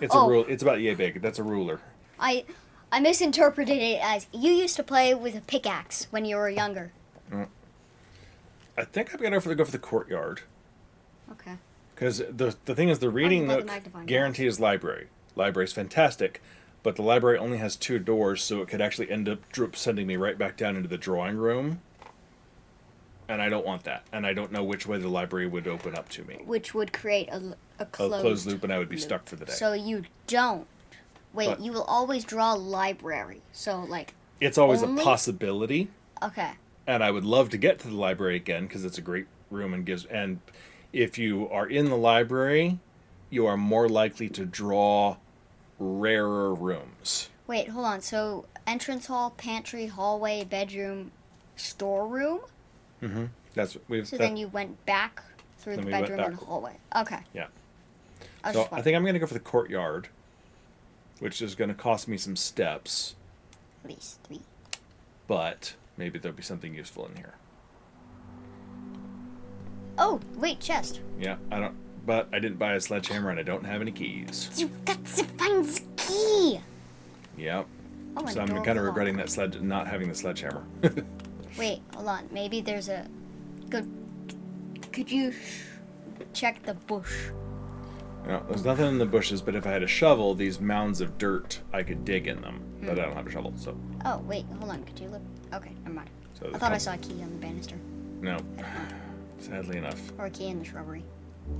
It's a rule. It's about yay big. That's a ruler. I misinterpreted it as you used to play with a pickaxe when you were younger. I think I'm gonna go for the courtyard, Okay. because the thing is the reading by the nook magnifying guarantees library. Library's fantastic, but the library only has 2 doors, so it could actually end up sending me right back down into the drawing room. And I don't want that. And I don't know which way the library would open up to me. Which would create a closed Loop, and I would be stuck for the day. So you don't. Wait, But- you will always draw library. So, like, It's always only- a possibility, okay. and I would love to get to the library again because it's a great room and if you are in the library, you are more likely to draw rarer rooms. Wait, hold on. So, entrance hall, pantry, hallway, bedroom, storeroom? Mm-hmm. That's we've. So that- then you went back through the Then we went bedroom and the backward. hallway. Okay. Yeah. I was So just I think I'm going to go for the courtyard, which is going to cost me some steps, at least 3. but maybe there'll be something useful in here. Oh, wait, chest. Yeah, but I didn't buy a sledgehammer and I don't have any keys. You got to find the key. Yep. Oh, So I'm door kind of lock. regretting that not having the sledgehammer. Wait, hold on. Maybe there's a good. Could you check the bush? No, there's nothing in the bushes, but if I had a shovel, these mounds of dirt, I could dig in them. But I don't have a shovel, so Oh, wait, hold on. Could you look? Okay, never mind. So I the thought I com- saw a key on the banister. no. Sadly enough. Or a key in the shrubbery.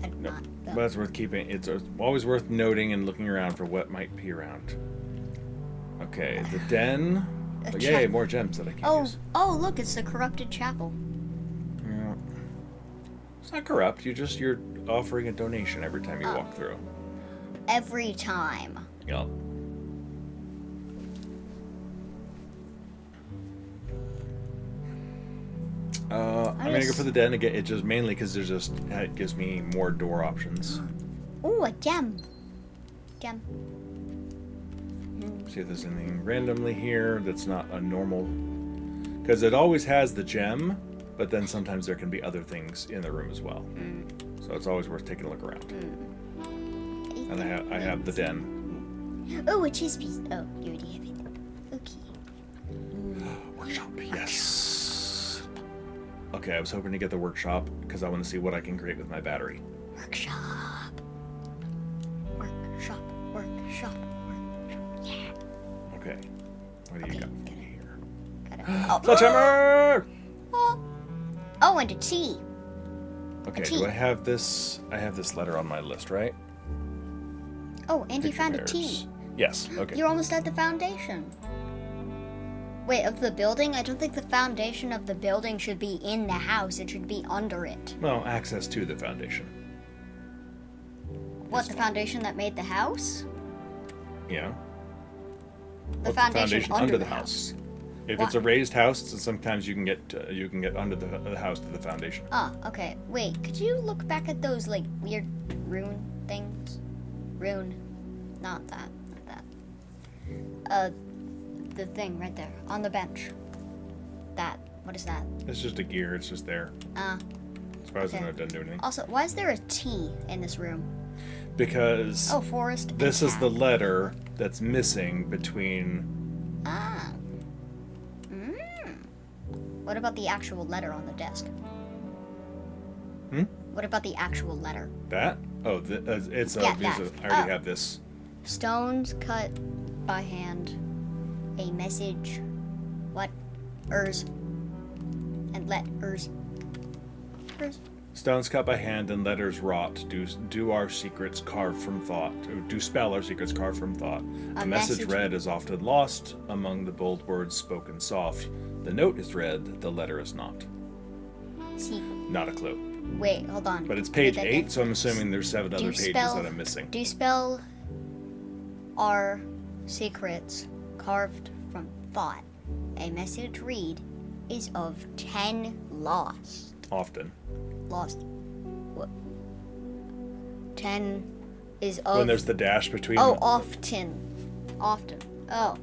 I did No. not. though. But it's worth keeping. It's always worth noting and looking around for what might be around. Okay, the den. A Oh, yay, chap- more gems that I can Oh, use. oh, look, it's the corrupted chapel. Yeah. It's not corrupt. You're offering a donation every time you Oh. walk through. Every time. Yep. I'm gonna go just- for the den again. It just mainly because it gives me more door options. Ooh, a gem. Gem. See if there's anything randomly here that's not a normal. Because it always has the gem, but then sometimes there can be other things in the room as well. So it's always worth taking a look around. And I have the den. Oh, a cheese piece. Oh, you already have it. Okay, I was hoping to get the workshop because I want to see what I can create with my battery. Workshop. Workshop. Workshop. Workshop. Yeah. Okay. What do you Okay, got got it. here? Got it. Oh. Sledgehammer! Oh, and a T. Okay, T. do I have this? I have this letter on my list, right? Oh, and you Picture found a bears. T. Yes, okay. You're almost at the foundation. Wait, of the building? I don't think the foundation of the building should be in the house. It should be under it. Well, access to the foundation. What, the foundation that made the house? Yeah. The What's foundation under the house. If Why? it's a raised house, then sometimes you can get under the house to the foundation. Ah, okay. Wait, could you look back at those, like, weird rune things? Rune. Not that. Not that. The thing right there. On the bench. That. What is that? It's just a gear. It's just there. As far as I okay. know, it doesn't do anything. Also, why is there a T in this room? Because Oh, forest. and this is the cat. letter that's missing between. Ah. What about the actual letter on the desk? Hmm? What about the actual letter? That? Oh, it's a. Yeah, these that. are- I already Oh. have this. Stones cut by hand. A message. What? Ers. And letters. Ers. Stones cut by hand and letters wrought. Do our secrets carved from thought. Do spell our secrets carved from thought. A message message- read is often lost among the bold words spoken soft. The note is read, the letter is not. See. Not a clue. Wait, hold on. But it's Read page that 8, again. so I'm assuming there's 7 other Do pages spell- that I'm missing. Do you spell our secrets carved from thought? A message read is of 10 lost. Often. Lost. What? 10 is of. When there's the dash between. Oh, often. Often. Oh.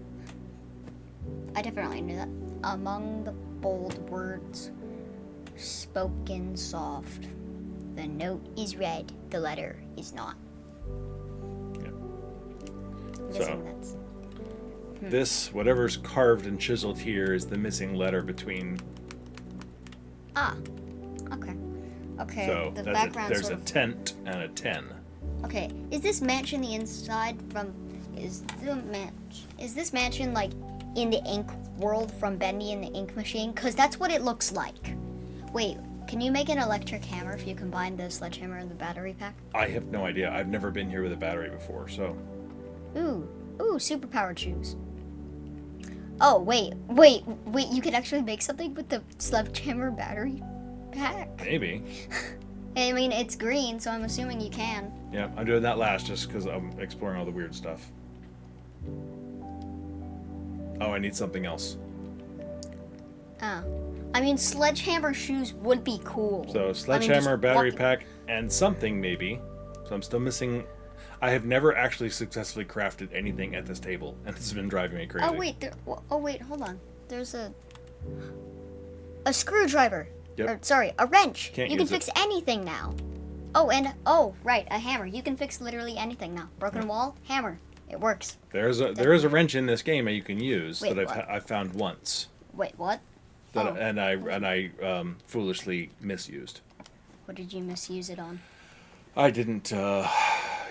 I definitely knew that. Among the bold words spoken soft, the note is read, the letter is not. Yeah. Missing So- that's. This, whatever's carved and chiseled here, is the missing letter between. Ah. Okay. Okay. So the that's background there's sort a of. tent and a 10. Okay. Is this mansion the inside from? Is this mansion like in the ink world from Bendy and the Ink Machine? Cause that's what it looks like. Wait. Can you make an electric hammer if you combine the sledgehammer and the battery pack? I have no idea. I've never been here with a battery before, so. Ooh, superpowered shoes. Oh, wait, you could actually make something with the sledgehammer battery pack? Maybe. I mean, it's green, so I'm assuming you can. Yeah, I'm doing that last just because I'm exploring all the weird stuff. Oh, I need something else. Oh. I mean, sledgehammer shoes would be cool. So, I mean, sledgehammer, just battery walking- pack, and something maybe. So I'm still missing. I have never actually successfully crafted anything at this table, and this has been driving me crazy. Oh, wait, hold on. There's a screwdriver. Yep. Or, sorry, a wrench. Can't You can use it. fix anything now. Right, a hammer. You can fix literally anything now. Broken wall, hammer. It works. There is a wrench in this game that you can use Wait, that what? I've found once, Wait, what? that Oh. and I foolishly misused. What did you misuse it on? I didn't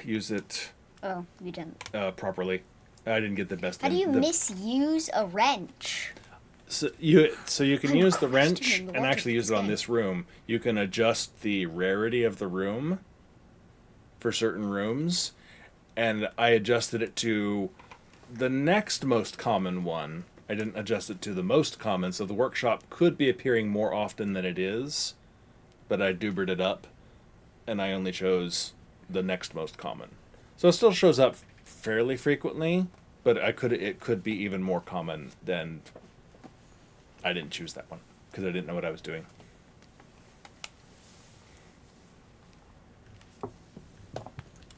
use it Oh, you didn't. properly. I didn't get the best. How do you the, misuse a wrench? So you can I'm use the wrench questioning the and logic actually of use this it on game. this room. You can adjust the rarity of the room for certain rooms, and I adjusted it to the next most common one. I didn't adjust it to the most common, so the workshop could be appearing more often than it is, but I doobered it up, and I only chose the next most common. So it still shows up fairly frequently, but it could be even more common than. I didn't choose that one because I didn't know what I was doing.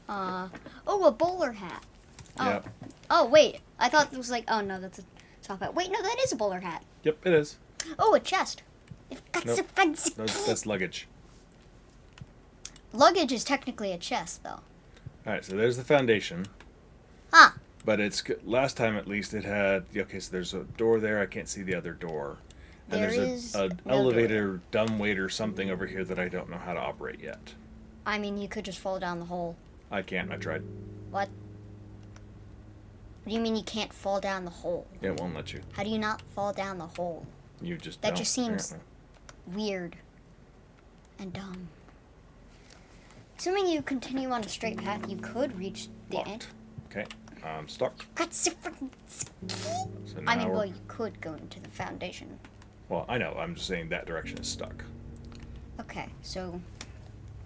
Oh, a bowler hat. Oh. Yeah. Oh, wait. I thought it was like, oh no, that's a top hat. Wait, no, that is a bowler hat. Yep, it is. Oh, a chest. You've got Nope. some fancy That's luggage. Luggage is technically a chest, though. All right, so there's the foundation. Ah, But last time at least it had, okay, so there's a door there. I can't see the other door. And There there's is a no door elevator, dumbwaiter, something over here that I don't know how to operate yet. I mean, you could just fall down the hole. I can't. I tried. What? What do you mean you can't fall down the hole? It won't let you. How do you not fall down the hole? You just That don't, just seems apparently. weird and dumb. Assuming you continue on a straight path, you could reach the end. Locked. Okay. I'm stuck. Got so freaking So now I mean, we're- well, you could go into the foundation. Well, I know. I'm just saying that direction is stuck. Okay, so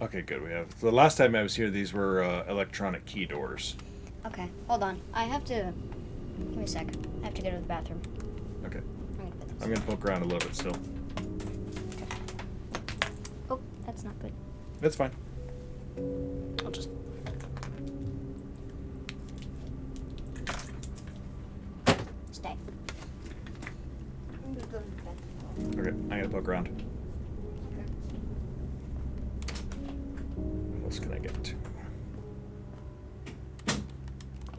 Okay, good. We have. The last time I was here, these were electronic key doors. okay, hold on. I have to. Give me a sec. I have to go to the bathroom. Okay. I'm gonna put this. I'm gonna poke around a little bit still. Okay. Oh, that's not good. That's fine. I'll just. Stay. I'm gonna go to the bathroom. Okay, I'm gonna poke around. What else can I get to?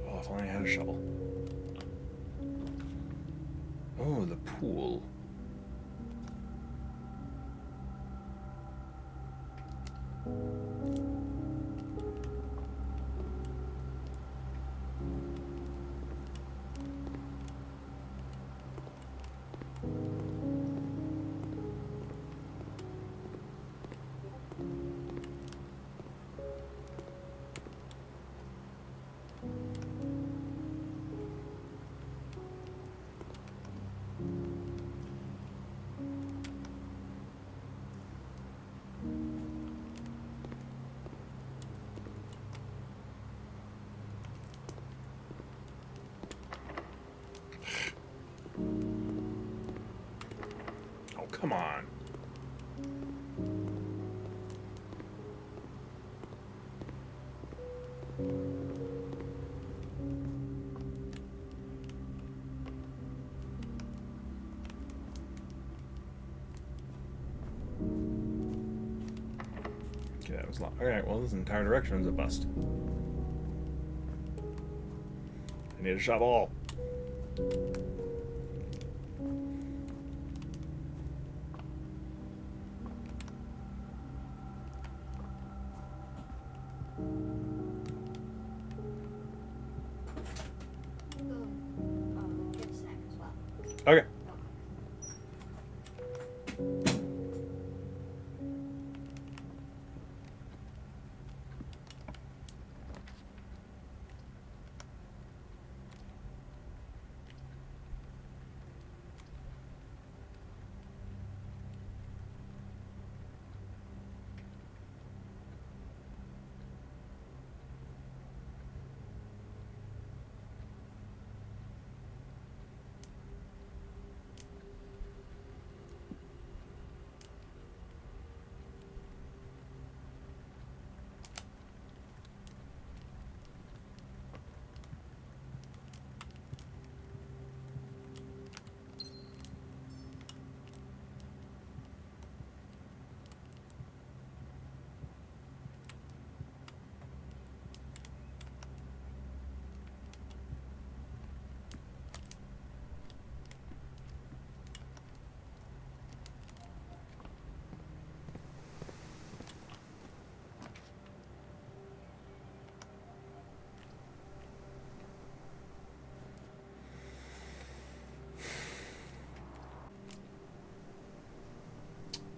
Oh, if only I had a shovel. Oh, the pool. Oh, come on. Okay, that was long. Alright, well, this entire direction is a bust. I need a shovel. Get a snack as well. Okay.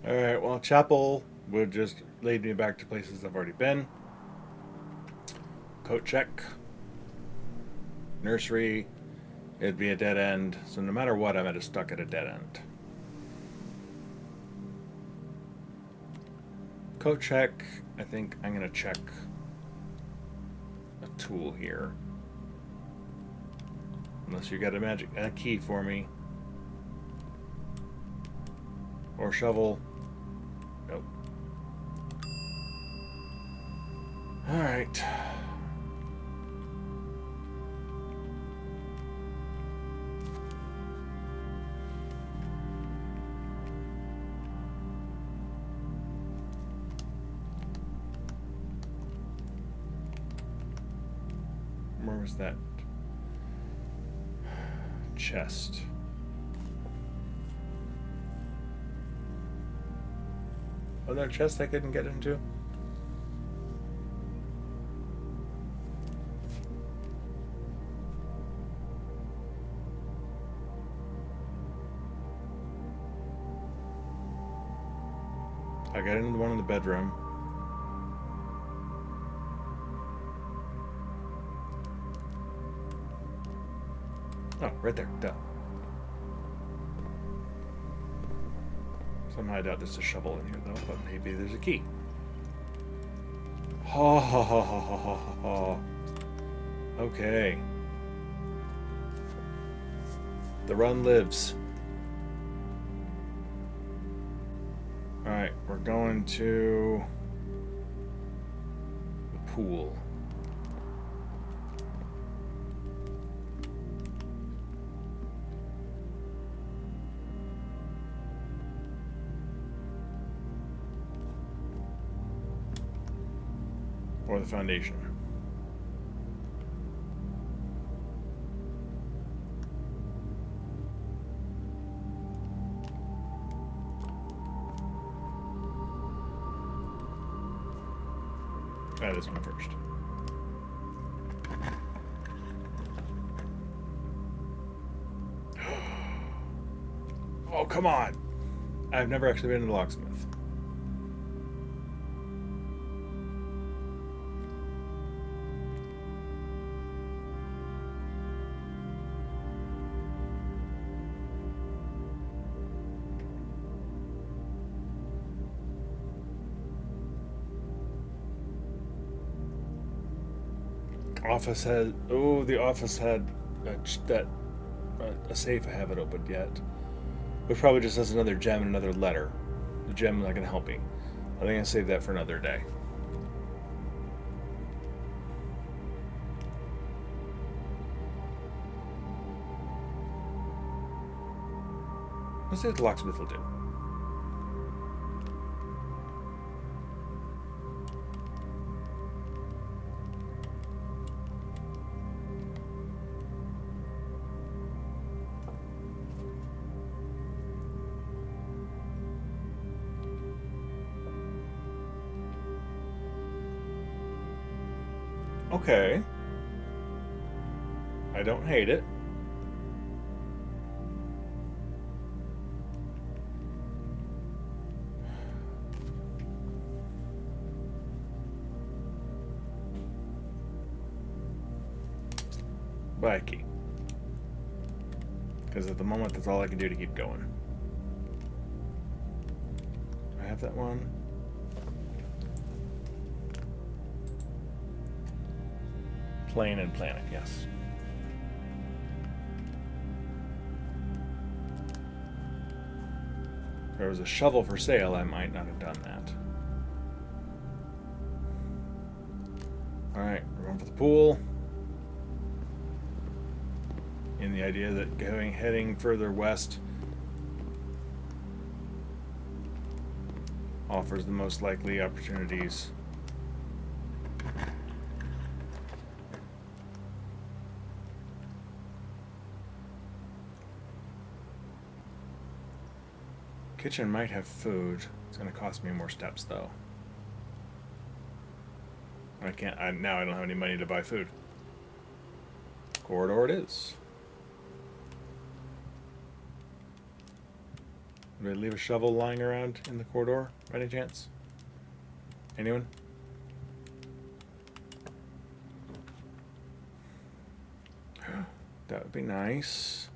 Alright, well, chapel would just lead me back to places I've already been. Coat check. Nursery, it'd be a dead end. So no matter what, I'm stuck at a dead end. Coat check. I think I'm gonna check a tool here. Unless you got a key for me. Or shovel. Nope. Alright. Where was that chest? Was there a chest I couldn't get into? I got into the one in the bedroom. Oh, right there. Duh. Somehow I doubt there's a shovel in here, though, but maybe there's a key. Ha ha ha ha ha ha ha. Okay. The run lives. Alright, we're going to the pool. Or the foundation. Try this one first. Oh, come on! I've never actually been to the locksmith. Office had. Oh, the office had a safe I haven't opened yet. Which probably just has another gem and another letter. The gem is not going to help me. I think I'll save that for another day. Let's see what the locksmith will do. Okay. I don't hate it. Buy a key. Because at the moment, that's all I can do to keep going. I have that one. Plane and planet, yes. If there was a shovel for sale, I might not have done that. Alright, we're going for the pool. In the idea that heading further west offers the most likely opportunities. Kitchen might have food. It's going to cost me more steps, though. I can't. Now I don't have any money to buy food. Corridor it is. Did I leave a shovel lying around in the corridor, by any chance? Anyone? That would be nice.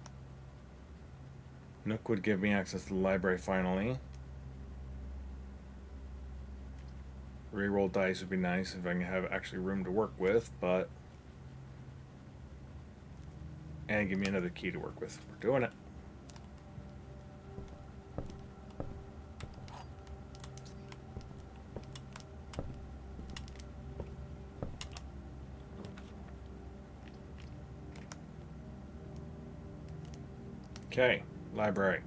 Nook would give me access to the library finally. Reroll dice would be nice if I can have actually room to work with, but... And give me another key to work with. We're doing it. Okay, library.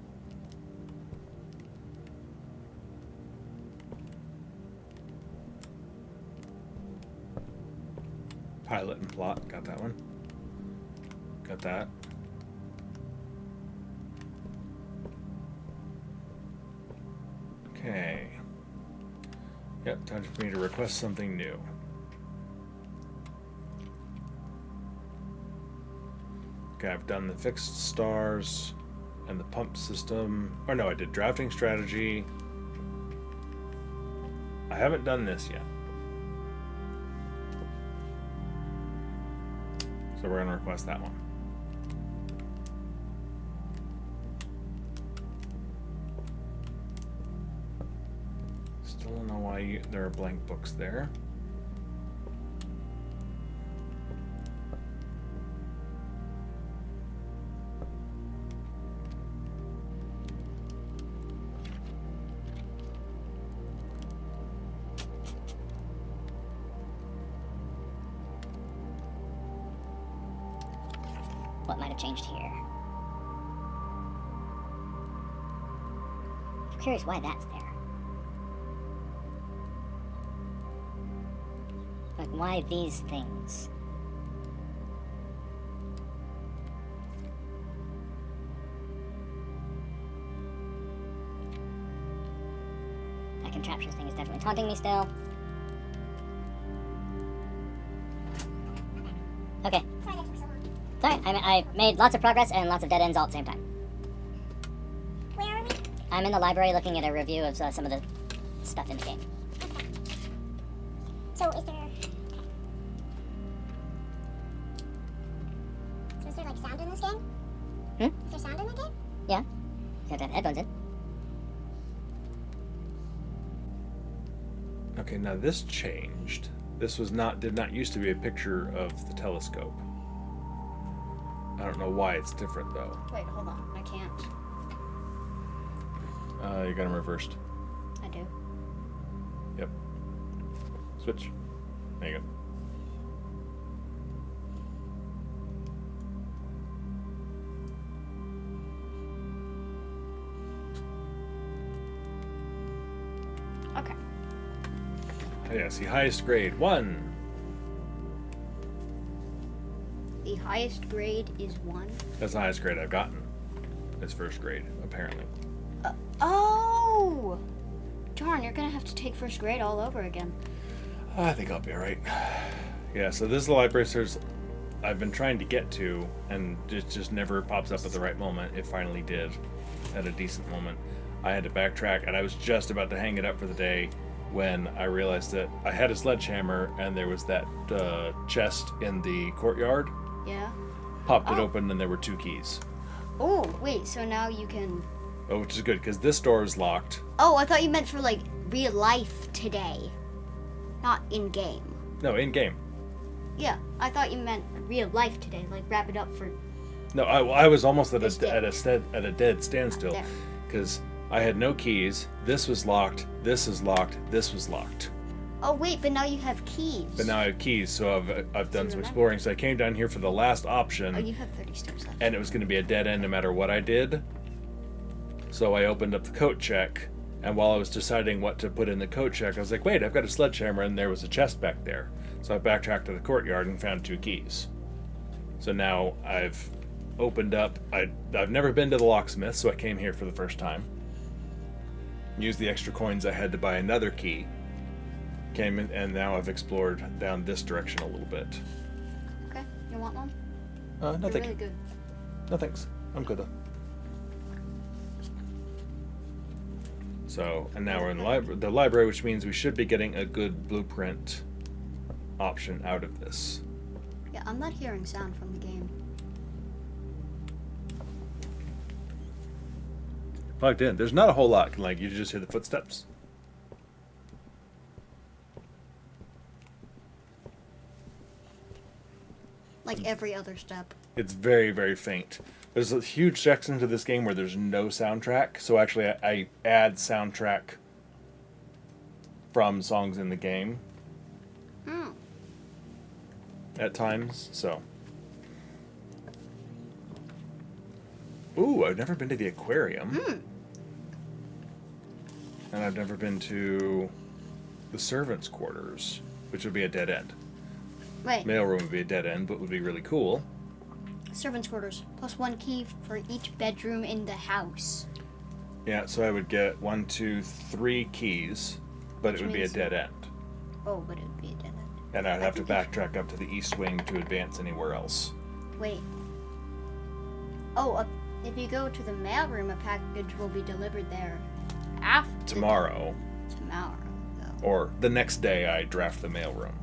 Pilot and plot, got that one. Got that. Okay. Yep, time for me to request something new. Okay, I've done the fixed stars and the pump system. Or no, I did drafting strategy. I haven't done this yet. So we're going to request that one. Still don't know why there are blank books there. What might have changed here? I'm curious why that's there. Like, why these things? That contraptions thing is definitely taunting me still. Okay. Sorry, I made lots of progress and lots of dead ends all at the same time. Where are we? I'm in the library looking at a review of some of the stuff in the game. Okay. So is there like sound in this game? Hmm? Is there sound in the game? Yeah. You have to have headphones in. Okay, now this changed. This did not used to be a picture of the telescope. I don't know why it's different though. Wait, hold on. I can't. You got them reversed. I do. Yep. Switch. There you go. Okay. Oh, yeah, see, highest grade 1. The highest grade is 1. That's the highest grade I've gotten. It's first grade, apparently. Oh! Darn, you're gonna have to take first grade all over again. I think I'll be alright. Yeah, so this is the library search I've been trying to get to, and it just never pops up at the right moment. It finally did at a decent moment. I had to backtrack, and I was just about to hang it up for the day when I realized that I had a sledgehammer, and there was that chest in the courtyard. Yeah? Popped it open, and there were 2 keys. Oh, wait, so now you can... Oh, which is good, because this door is locked. Oh, I thought you meant for, like, real life today. Not in-game. No, in-game. Yeah, I thought you meant real life today, like wrap it up for... No, I was almost at This game. a dead standstill, There. because I had no keys. This was locked. This is locked. This was locked. Oh, wait, but now you have keys. But now I have keys, so I've done some remember. exploring. So I came down here for the last option, Oh, you have 30 stars left. and it was going to be a dead end no matter what I did. So I opened up the coat check, and while I was deciding what to put in the coat check, I was like, wait, I've got a sledgehammer, and there was a chest back there. So I backtracked to the courtyard and found 2 keys. So now I've opened up. I've never been to the locksmith, so I came here for the first time. Used the extra coins I had to buy another key. Came in, and now I've explored down this direction a little bit. Okay, you want one? No, They're thank really you. good. No thanks. I'm good though. So, and now we're in the library, which means we should be getting a good blueprint option out of this. Yeah, I'm not hearing sound from the game. Plugged in. There's not a whole lot. Like, you just hear the footsteps. Like every other step. It's very, very faint. There's a huge section to this game where there's no soundtrack. So actually, I add soundtrack from songs in the game Hmm. at times. So, ooh, I've never been to the aquarium, and I've never been to the servants' quarters, which would be a dead end. Wait, Mailroom would be a dead end, but would be really cool. servants' quarters. Plus 1 key for each bedroom in the house. Yeah, so I would get 1, 2, 3 keys but Which it would be a means- dead end. Oh, but it would be a dead end. And I'd I have to think you should- backtrack up to the east wing to advance anywhere else. Wait. Oh, if you go to the mailroom, a package will be delivered there after Tomorrow, Tomorrow, though. or the next day, I draft the mailroom.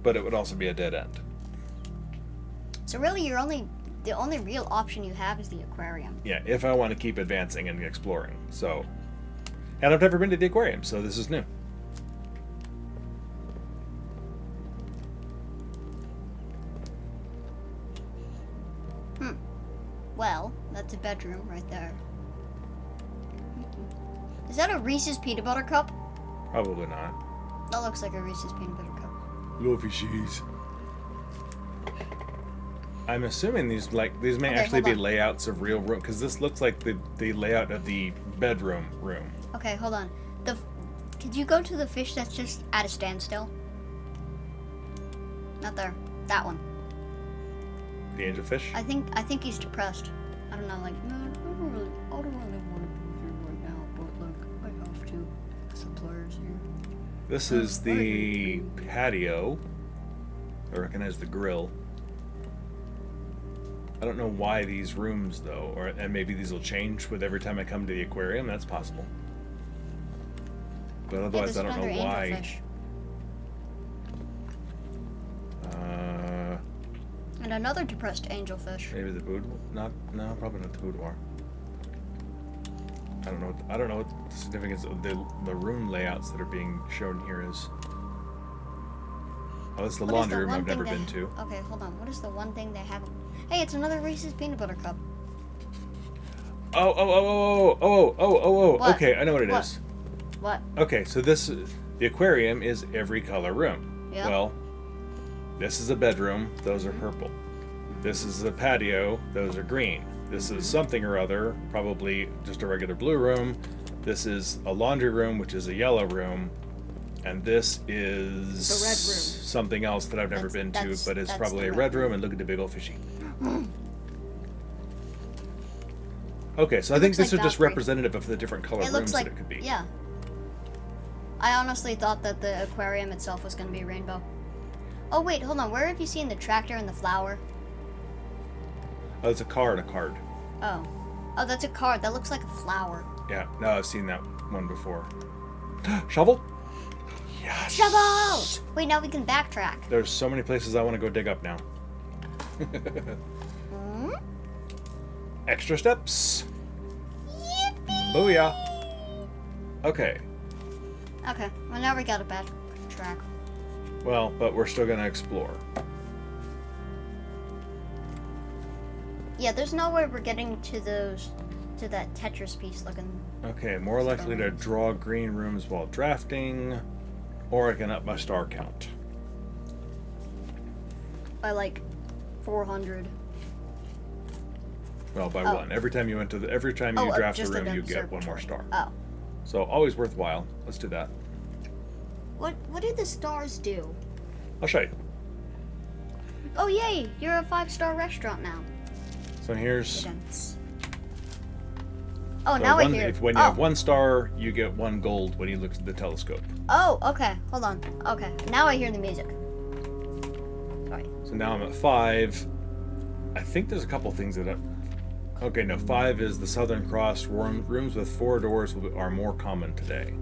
But it would also be a dead end. So really, the only real option you have is the aquarium. Yeah, if I want to keep advancing and exploring. So, and I've never been to the aquarium, so this is new. Well, that's a bedroom right there. Is that a Reese's peanut butter cup? Probably not. That looks like a Reese's peanut butter cup. Love fishies. I'm assuming these may Okay, actually be hold on. layouts of real room, because this looks like the layout of the bedroom room. Okay, hold on. Could you go to the fish that's just at a standstill? Not there. That one. The angelfish. I think he's depressed. I don't know, like, man, I don't really want to be here right now, but like, I have to. Suppliers here. This is the patio. I recognize the grill. I don't know why these rooms though, and maybe these will change with every time I come to the aquarium. That's possible. But otherwise, I don't know why. And another depressed angelfish. Maybe the boudoir? No, probably not the boudoir. I don't know what the significance of the room layouts that are being shown here is. Oh, this is the What is laundry the room one I've never thing been they- to. Okay, hold on. What is the one thing they haven't? Hey, it's another Reese's peanut butter cup. Oh. What? Okay, I know what it is. What? Okay, so the aquarium is every color room. Yeah. Well, this is a bedroom. Those are purple. This is a patio. Those are green. This is something or other, probably just a regular blue room. This is a laundry room, which is a yellow room. And this is The red room. something else that I've never been to, but it's that's probably the a red red room. And look at the big old fishy. Okay, so I think looks these like are just Valkyrie. representative of the different color It rooms looks like that it could be. yeah. I honestly thought that the aquarium itself was going to be a rainbow. Oh wait, hold on. Where have you seen the tractor and the flower? Oh, it's a car and a card. Oh, that's a card. That looks like a flower. Yeah, no, I've seen that one before. Shovel? Yes. Shovel! Wait, now we can backtrack. There's so many places I want to go dig up now. Hmm? Extra steps. Booyah. Okay. Okay, well now we got to backtrack. Well, but we're still gonna explore. Yeah, there's no way we're getting to that Tetris piece looking. Okay, more likely to draw green rooms while drafting, or I can up my star count. By like 400. Well, by Oh. one. Every time you draft a just room, you an get one more star. Oh. So always worthwhile. Let's do that. What do the stars do? I'll show you. Oh yay! You're a 5-star restaurant now. So here's. Oh, So now I when hear. you have 1 star, you get 1 gold when you look at the telescope. Oh, okay. Hold on. Okay, now I hear the music. Sorry. So now I'm at 5. I think there's a couple things that okay, no, 5 is the Southern Cross. Rooms with 4 doors are more common today.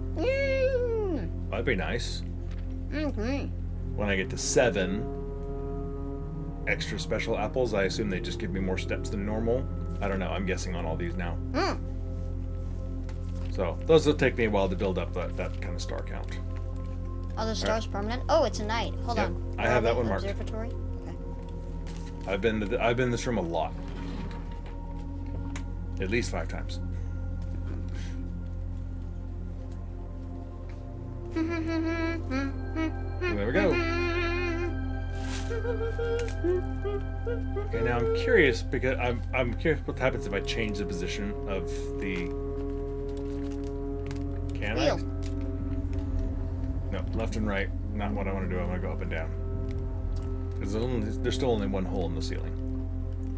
That'd be nice. Mm-hmm. When I get to 7, extra special apples, I assume they just give me more steps than normal. I don't know. I'm guessing on all these now. Mm. So those will take me a while to build up that kind of star count. Are the stars permanent? Oh, it's a night. Hold Yep, on. I have that one marked. Observatory. Okay. I've been in this room a lot. At least 5 times. There we go. Okay, now I'm curious because I'm curious what happens if I change the position of the. Can I? Wheel. No, left and right. Not what I want to do. I want to go up and down. Because there's still only 1 hole in the ceiling.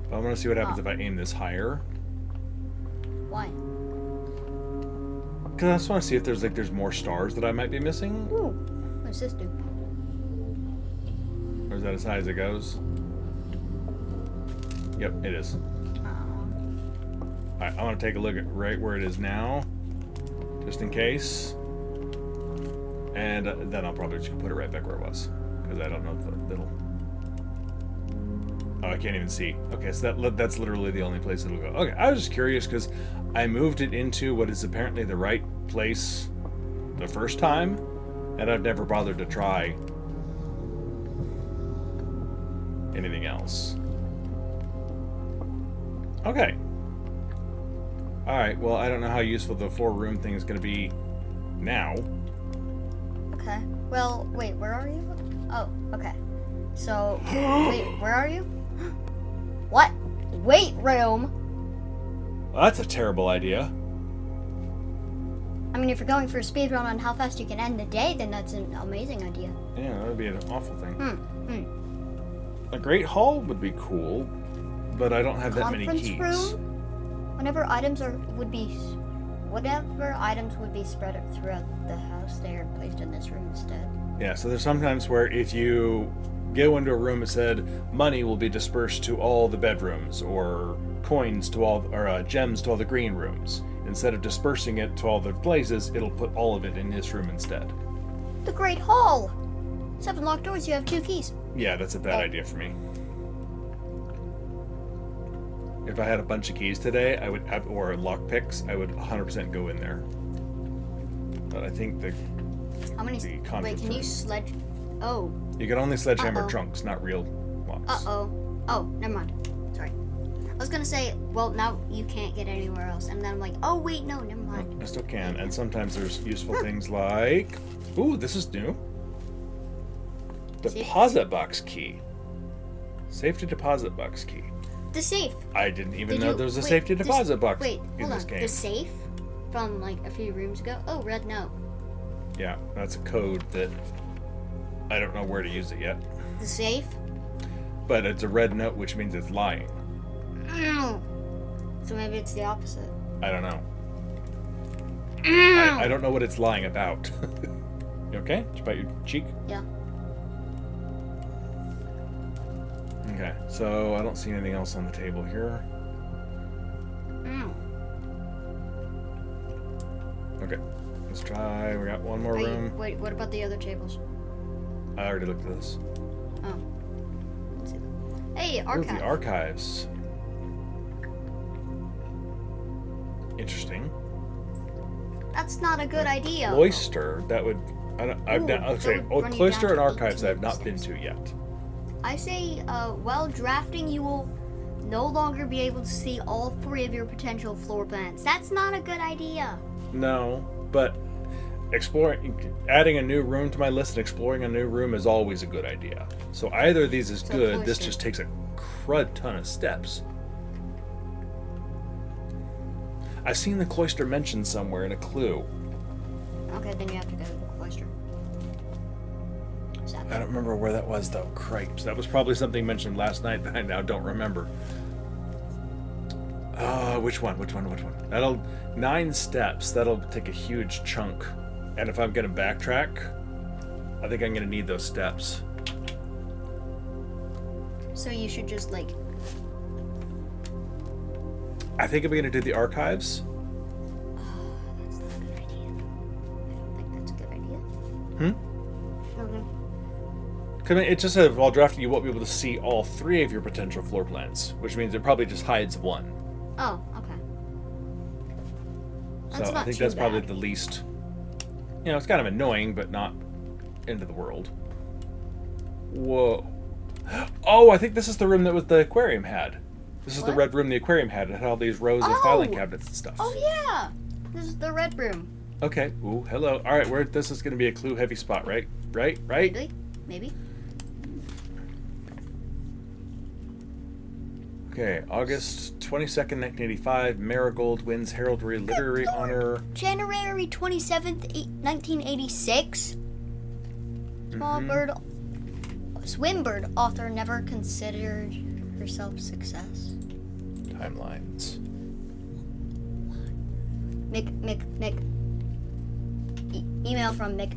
But I want to see what happens if I aim this higher. Why? Because I just want to see if there's more stars that I might be missing. Ooh, what does this do? Or is that as high as it goes? Yep, it is. Alright, I want to take a look at right where it is now. Just in case. And then I'll probably just put it right back where it was. Because I don't know if it'll... Oh, I can't even see. Okay, so that's literally the only place it'll go. Okay, I was just curious because I moved it into what is apparently the right place the first time. And I've never bothered to try anything else. Okay. Alright, well, I don't know how useful the 4-room thing is going to be now. Okay. Well, wait, where are you? Oh, okay. So, wait, where are you? What? Weight room? Well, that's a terrible idea. I mean, if you're going for a speed run on how fast you can end the day, then that's an amazing idea. Yeah, that would be an awful thing. A Great Hall would be cool, but I don't have that many keys. Conference room? Whatever items would be spread throughout the house, they are placed in this room instead. Yeah, so there's sometimes where if you go into a room, it said money will be dispersed to all the bedrooms, or coins to all, or gems to all the green rooms. Instead of dispersing it to all the places, it'll put all of it in this room instead. The Great Hall! 7 locked doors, you have 2 keys. Yeah, that's a bad idea for me. If I had a bunch of keys today, I would have, or lock picks, I would 100% go in there. But I think the How many? the Wait, conference can you room- sledge? Oh. You can only sledgehammer Uh-oh. trunks, not real locks. Oh, never mind. Sorry. I was gonna say, well, now you can't get anywhere else, and then I'm like, oh wait, no, never mind. I still can, and sometimes there's useful things like... Ooh, this is new. Deposit box key. Safety deposit box key. The safe. I didn't even Did know you- there was a wait, safety this- deposit box Wait, in hold this on. game. The safe from like a few rooms ago. Oh, red note. Yeah, that's a code that I don't know where to use it yet. The safe. But it's a red note, which means it's lying. Ow. So maybe it's the opposite. I don't know. I don't know what it's lying about. You okay? Did you bite your cheek? Yeah. Okay, so I don't see anything else on the table here. Ow. Okay, let's try. We got one more Are you, room. wait, what about the other tables? I already looked at this. Oh. Let's see. Hey, Ooh, archive. the archives. Interesting. That's not a good idea. Cloister. That would. I don't. I've Ooh, not. that Okay. would Well, run you Cloister down and to archives I have 18 not been steps. to yet. I say, while drafting, you will no longer be able to see all 3 of your potential floor plans. That's not a good idea. No, but adding a new room to my list and exploring a new room is always a good idea. So either of these is So good. This Cloister. just takes a crud ton of steps. I've seen the Cloister mentioned somewhere in a clue. Okay, then you have to go to the cloister. I don't remember where that was though. Cripes. That was probably something mentioned last night that I now don't remember. Which one? That'll 9 steps. That'll take a huge chunk. And if I'm gonna backtrack, I think I'm gonna need those steps. So you should just like. I think I'm gonna do the archives. That's not a good idea. I don't think that's a good idea. Okay. Cause it just says while drafting, you won't be able to see all 3 of your potential floor plans, which means it probably just hides one. Oh, okay. That's So I not think too that's probably bad. the least. You know, it's kind of annoying, but not end of the world. Whoa. Oh, I think this is the room that the aquarium had. This is the What? red room the aquarium had. It had all these rows of filing Oh! cabinets and stuff. Oh yeah, this is the red room. Okay. Ooh, hello. All right, this is going to be a clue-heavy spot, right? Right? Maybe. Okay, August 22nd, 1985. Marigold wins Heraldry Literary Honor. January 27th, 1986. Small bird, Swinbird author never considered herself success. Timelines. Mick. email from Mick.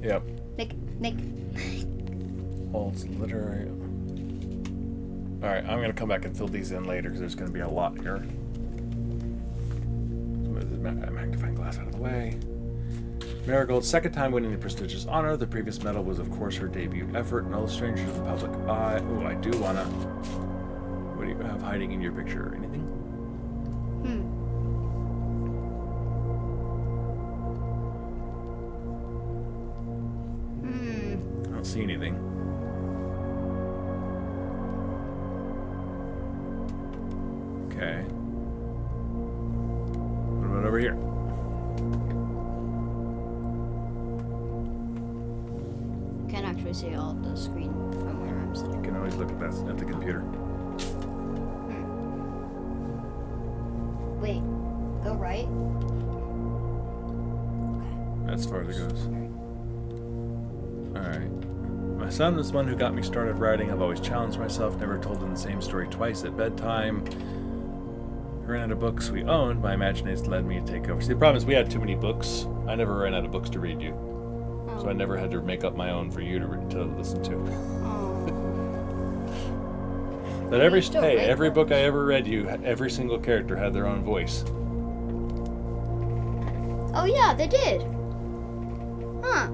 Yep. Mick. Holds literary. All right, I'm gonna come back and fill these in later because there's gonna be a lot here. Move the magnifying glass out of the way. Marigold's second time winning the prestigious honor. The previous medal was, of course, her debut effort. No stranger to the public eye. Oh, I do wanna. What do you have hiding in your picture? Anything? I don't see anything. Okay. What about over here? Can't actually see all of the screen from where I'm You sitting. can always look at that at the computer. Wait, go right. Okay. As far as it goes. Alright. My son was the one who got me started writing. I've always challenged myself, never told him the same story twice at bedtime. I ran out of books we owned. My imagination led me to take over. See, the problem is we had too many books. I never ran out of books to read you. So I never had to make up my own for you to listen to. But every book I ever read you, every single character had their own voice. Oh yeah, they did. Huh.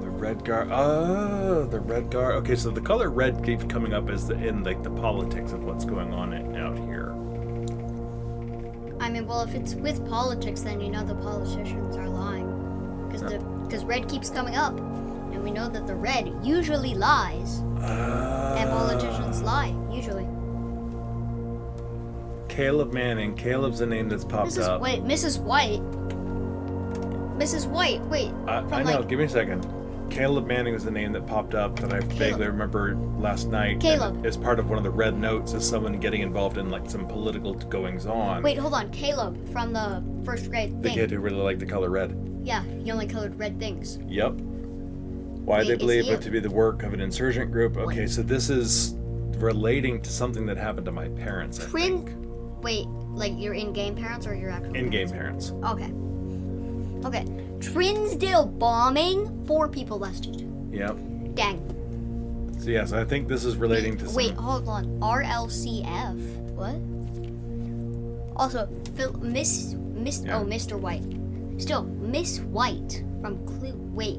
The red guard. Oh, the red guard. Okay, so the color red keeps coming up as in the politics of what's going on out here. I mean, well, if it's with politics, then you know the politicians are lying, because red keeps coming up, and we know that the red usually lies, and politicians lie usually. Caleb Manning. Caleb's a name that's popped up. Mrs. White. Mrs. White. Wait. I know. Give me a second. Caleb Manning was the name that popped up that I vaguely remember last night. Caleb. As part of one of the red notes as someone getting involved in like some political goings on. Wait, hold on. Caleb from the first grade The thing. kid who really liked the color red. Yeah, he only colored red things. Yep. Why Wait, they is believe he it to be the work of an insurgent group. Okay, so this is relating to something that happened to my parents, I think. Wait, like your in-game parents or your actual In-game parents. Okay. Okay. Trinsdale bombing, 4 people arrested. Yep. Dang. So yes, I think this is relating to some... Wait, hold on. RLCF. What? Also, Mr. White. Still, Miss White from Clue. Wait.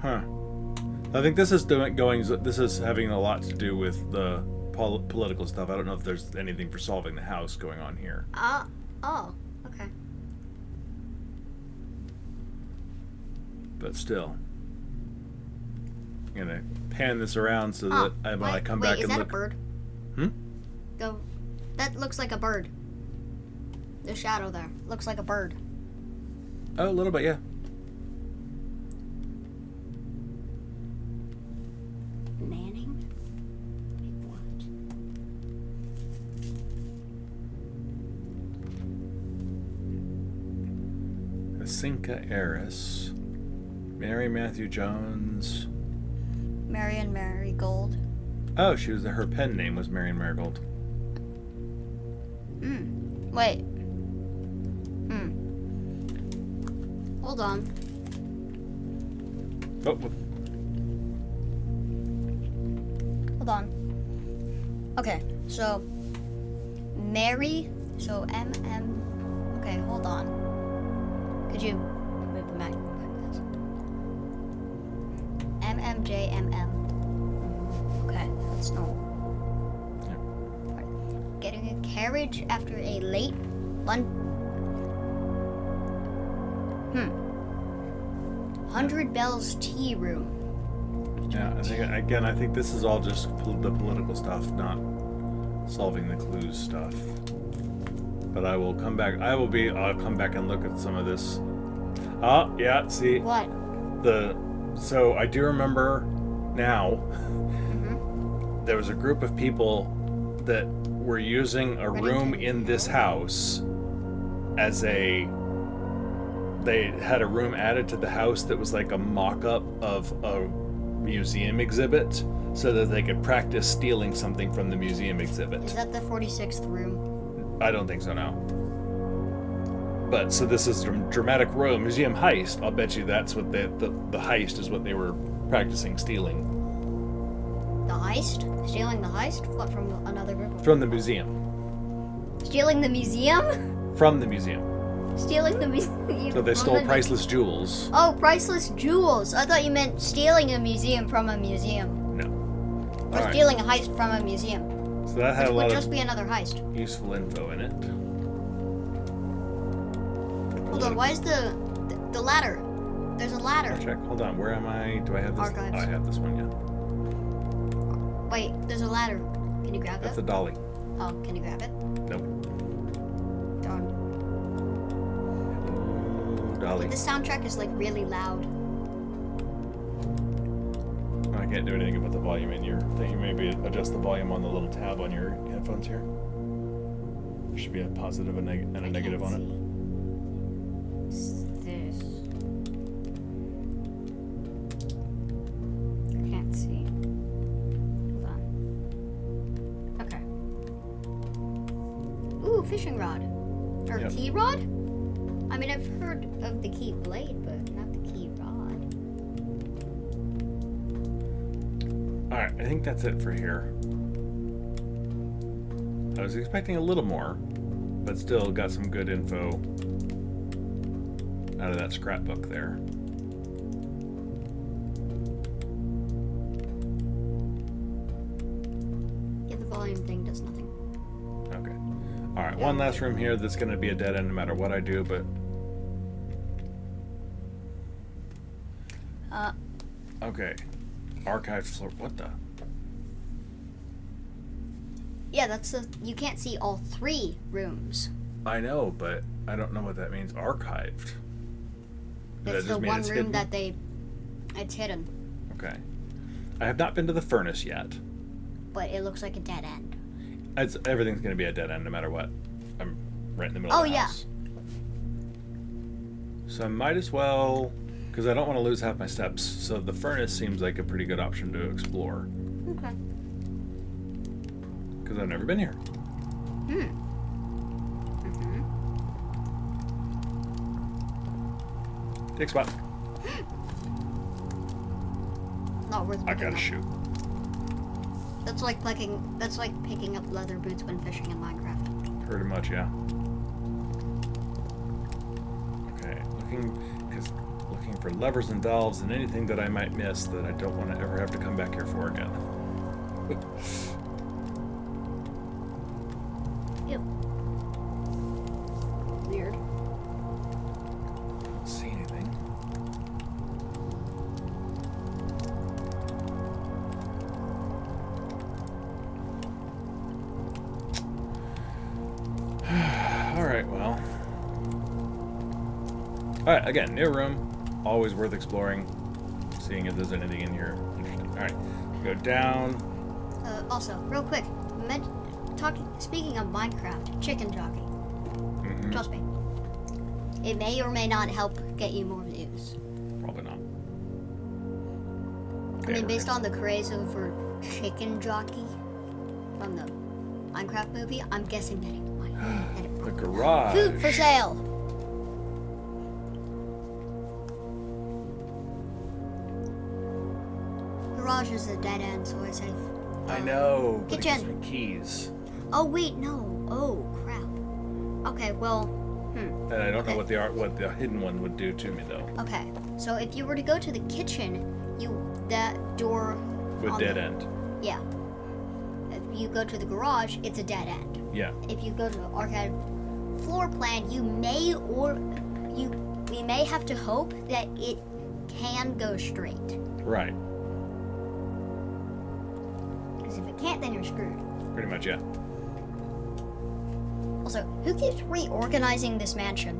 Huh. I think this is this is having a lot to do with the political stuff. I don't know if there's anything for solving the house going on here. Oh, okay. But still. I'm gonna pan this around so that when I come back and is that look... a bird? Go. That looks like a bird. The shadow there looks like a bird. Oh, a little bit, yeah. Manning? Wait, what? Asinka Eris. Mary Matthew Jones. Marion Marigold. Oh, her pen name was Marion Marigold. Wait. Hold on. Oh, Hold on. Okay, so Mary, so MM. Okay, hold on. Could you move the magnifying glass? MMJMM. Okay, that's normal. Getting a carriage after a late lunch. 100 Bells Tea Room. yeah. I think this is all just the political stuff, not solving the clues stuff. But I will come back. I'll come back and look at some of this. Oh, yeah. See What? So I do remember now. There was a group of people that were using a room in this house as a they had a room added to the house that was like a mock-up of a museum exhibit so that they could practice stealing something from the museum exhibit. Is that the 46th room? I don't think so, no. But so this is a dramatic royal museum heist. I'll bet you that's what the heist is what they were practicing stealing. The heist? Stealing the heist? What, from another group? From the museum. Stealing the museum? From the museum. Stealing the museum. So they from stole the- priceless jewels. Oh, priceless jewels. I thought you meant stealing a museum from a museum. No. Or Alright. stealing a heist from a museum. So that had Which a would lot just of be another heist. useful info in it. Hold on, why is the ladder? There's a I'll ladder. check. Hold on. Where am I? Do I have this? Archives. Oh, I have this one, yeah. Wait, there's a ladder. Can you grab That's a that? dolly. Oh, can you grab it? Nope. Darn. Ooh, dolly. The soundtrack is like really loud. I can't do anything about the volume in your thing. You maybe adjust the volume on the little tab on your headphones here. There should be a positive and a I negative can't on it. see. This. I can't see. Hold on. Okay. Ooh, fishing rod. Or Yep. key rod? I mean, I've heard of the key blade, but not the key rod. Alright, I think that's it for here. I was expecting a little more, but still got some good info out of that scrapbook there. Yeah, the volume thing does nothing. Okay. Alright, one last room here that's going to be a dead end no matter what I do, but... Okay. Archived floor. What the? Yeah, that's the. You can't see all 3 rooms. I know, but I don't know what that means. Archived. Does that It's the just mean one it's room hidden? that they. It's hidden, Okay. I have not been to the furnace yet. but it looks like a dead end. Everything's going to be a dead end no matter what. I'm right in the middle Oh, of the yeah. house. So I might as well, because I don't want to lose half my steps. So the furnace seems like a pretty good option to explore, Okay. because I've never been here. Mm-hmm. Take spot. Not worth I picking gotta up. shoot. That's like picking up leather boots when fishing in Minecraft. Pretty much, yeah. Okay, looking for levers and valves and anything that I might miss that I don't want to ever have to come back here for again. Ew. Weird. Don't see anything. Alright, well. Alright, again, new room. Always worth exploring. Seeing if there's anything in here interesting. Alright, go down. Also, real quick, speaking of Minecraft, chicken jockey. Mhm. Trust me, it may or may not help get you more views. Probably not. I mean, based on the craze over chicken jockey from the Minecraft movie, I'm guessing that it might. That it The garage. Food for sale. Garage is a dead end, so I say. I know. But it gives Kitchen. me keys. Oh wait, no. Oh crap. Okay, well. And I don't know what the hidden one would do to me though. Okay, so if you were to go to the kitchen, that door. With on dead the- end. Yeah. If you go to the garage, it's a dead end. Yeah. If you go to the arcade floor plan, you may have to hope that it can go straight. Right. Because if it can't, then you're screwed. Pretty much, yeah. Also, who keeps reorganizing this mansion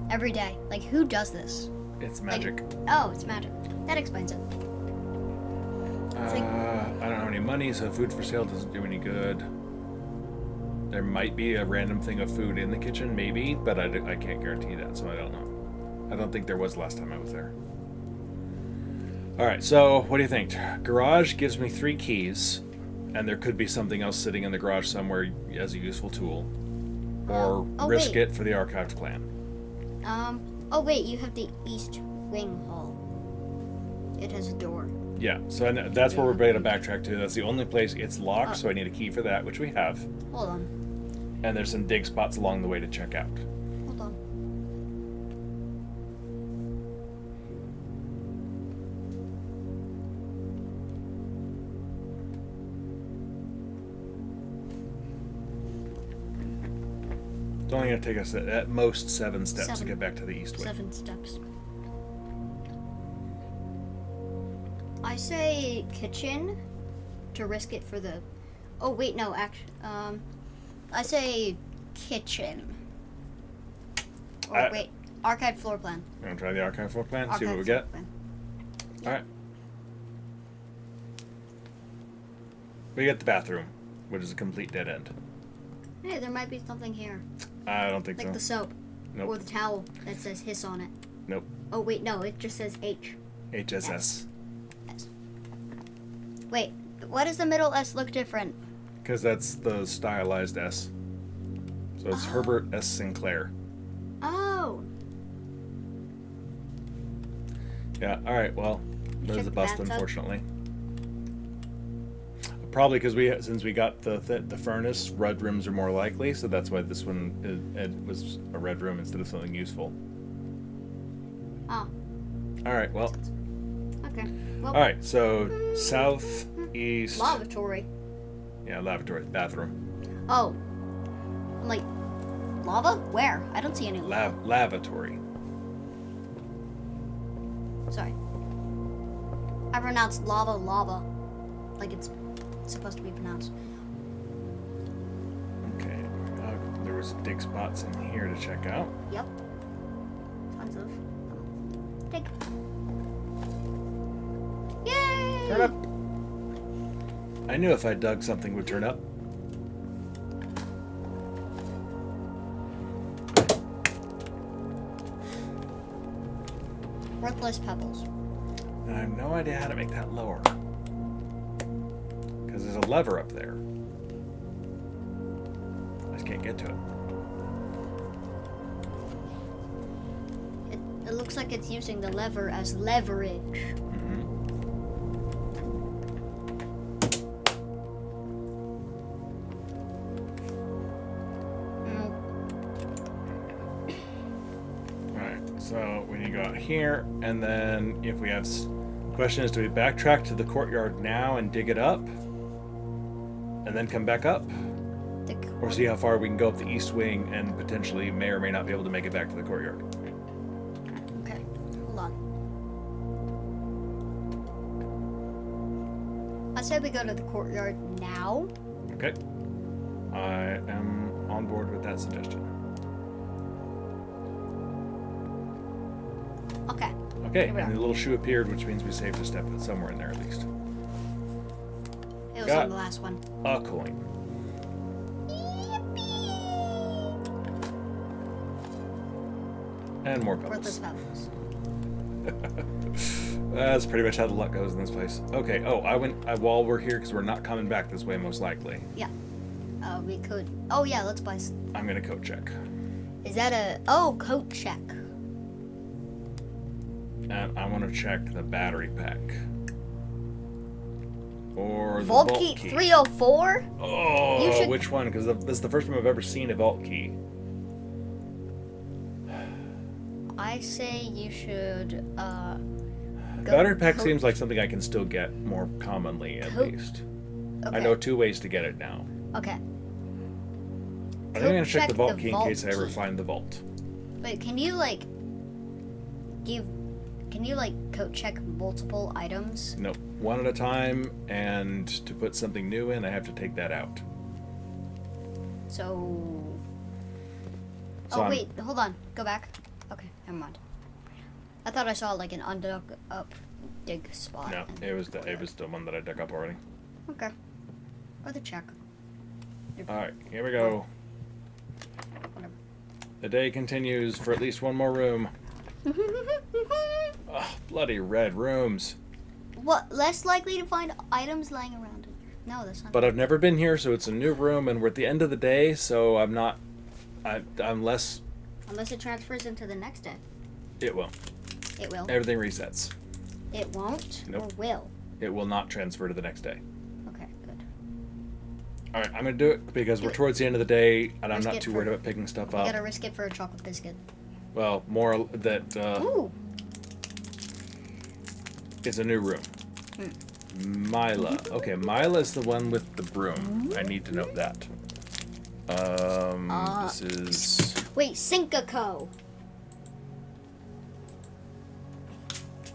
every day? Like, who does this? It's magic. Oh, it's magic. That explains it. like- I don't have any money, so food for sale doesn't do any good. There might be a random thing of food in the kitchen, maybe, but I can't guarantee that, so I don't know. I don't think there was last time I was there. All right, so what do you think? Garage gives me 3 keys, and there could be something else sitting in the garage somewhere as a useful tool. Or risk wait. it for the archived clan. Oh wait, you have the East Wing Hall. It has a door. Yeah, so that's where we're going to backtrack to. That's the only place it's locked, so I need a key for that, which we have. Hold on. And there's some dig spots along the way to check out. Hold on. It's only going to take us at most 7 steps to 7. get back to the east wing. 7 steps. I say kitchen to risk it for the. Oh wait, no. I say kitchen. Or wait, archive floor plan. You want to try the archive floor plan? See Archive what we floor get? plan. All right. We get the bathroom, which is a complete dead end. Hey, there might be something here, I don't think like so. the soap Nope. or the towel that says hiss on it. Nope. Oh wait, no, it just says H. HSS. S. Wait, why does the middle S look different? Because that's the stylized S. So it's Herbert S. Sinclair. Oh, Yeah, alright, well, there's check a the bust, bathtub? unfortunately. Probably because since we got the furnace, red rooms are more likely, so that's why this one it was a red room instead of something useful. oh, Alright, well, okay. Well, alright, so south, east. lavatory. Yeah, lavatory, bathroom. Oh, I'm like, lava? Where? I don't see any lava. Lavatory. Sorry. I pronounced lava, like it's supposed to be pronounced. Okay, there was dig spots in here to check out. Yep. Tons of. Dig. Yay! Turn up. I knew if I dug something would turn up. Worthless pebbles. And I have no idea how to make that lower. Because there's a lever up there. I just can't get to it. It looks like it's using the lever as leverage. Mm-hmm. Alright, so we need to go out here, and then if we have... Question is, do we backtrack to the courtyard now and dig it up? And then come back up? Or see how far we can go up the east wing and potentially may or may not be able to make it back to the courtyard. Okay, hold on. I said we go to the courtyard now. Okay. I am on board with that suggestion. Okay. Okay, Here we and are. the little shoe appeared, which means we saved a step somewhere in there at least. It was Got on the last one. A coin. And more Worthless pebbles. pebbles. That's pretty much how the luck goes in this place. Okay, while we're here, because we're not coming back this way most likely, Yeah. We could. Oh yeah, let's buy. I'm going to coat check. Is that a? Oh, coat check. And I want to check the battery pack. Or the Vault vault key key. 304. Oh, You should- which one? Because this is the first time I've ever seen a vault key. I say you should. Go Battery pack coat- seems like something I can still get more commonly, at Coat- least. Okay. I know 2 ways to get it now. Okay. I think I'm gonna check check the vault the key in vault case I ever key. find the vault. Wait, can you coat check multiple items? No, one at a time, and to put something new in, I have to take that out. So. So Oh I'm- wait, hold on. Go back. Okay, never mind. I thought I saw like an undug up dig spot. No, and- it was the one that I dug up already. Okay. Or the check. All right, here we go. Whatever. The day continues for at least one more room. Ugh, bloody red rooms. What? Less likely to find items lying around in here. No, that's not. But I've never been here, so it's a new room, and we're at the end of the day, so I'm not. I'm less. Unless it transfers into the next day. It will. It will. Everything resets. It won't. Nope. Or will. It will not transfer to the next day. Okay, good. All right, I'm gonna do it because Do we're it. towards the end of the day, and I'm Risk not it too for- worried about picking stuff You up. gotta risk it for a chocolate biscuit. Well, more that Ooh. it's a new room. Mila. Okay, Mila is the one with the broom. I need to note that. This is. Wait, Syncaco.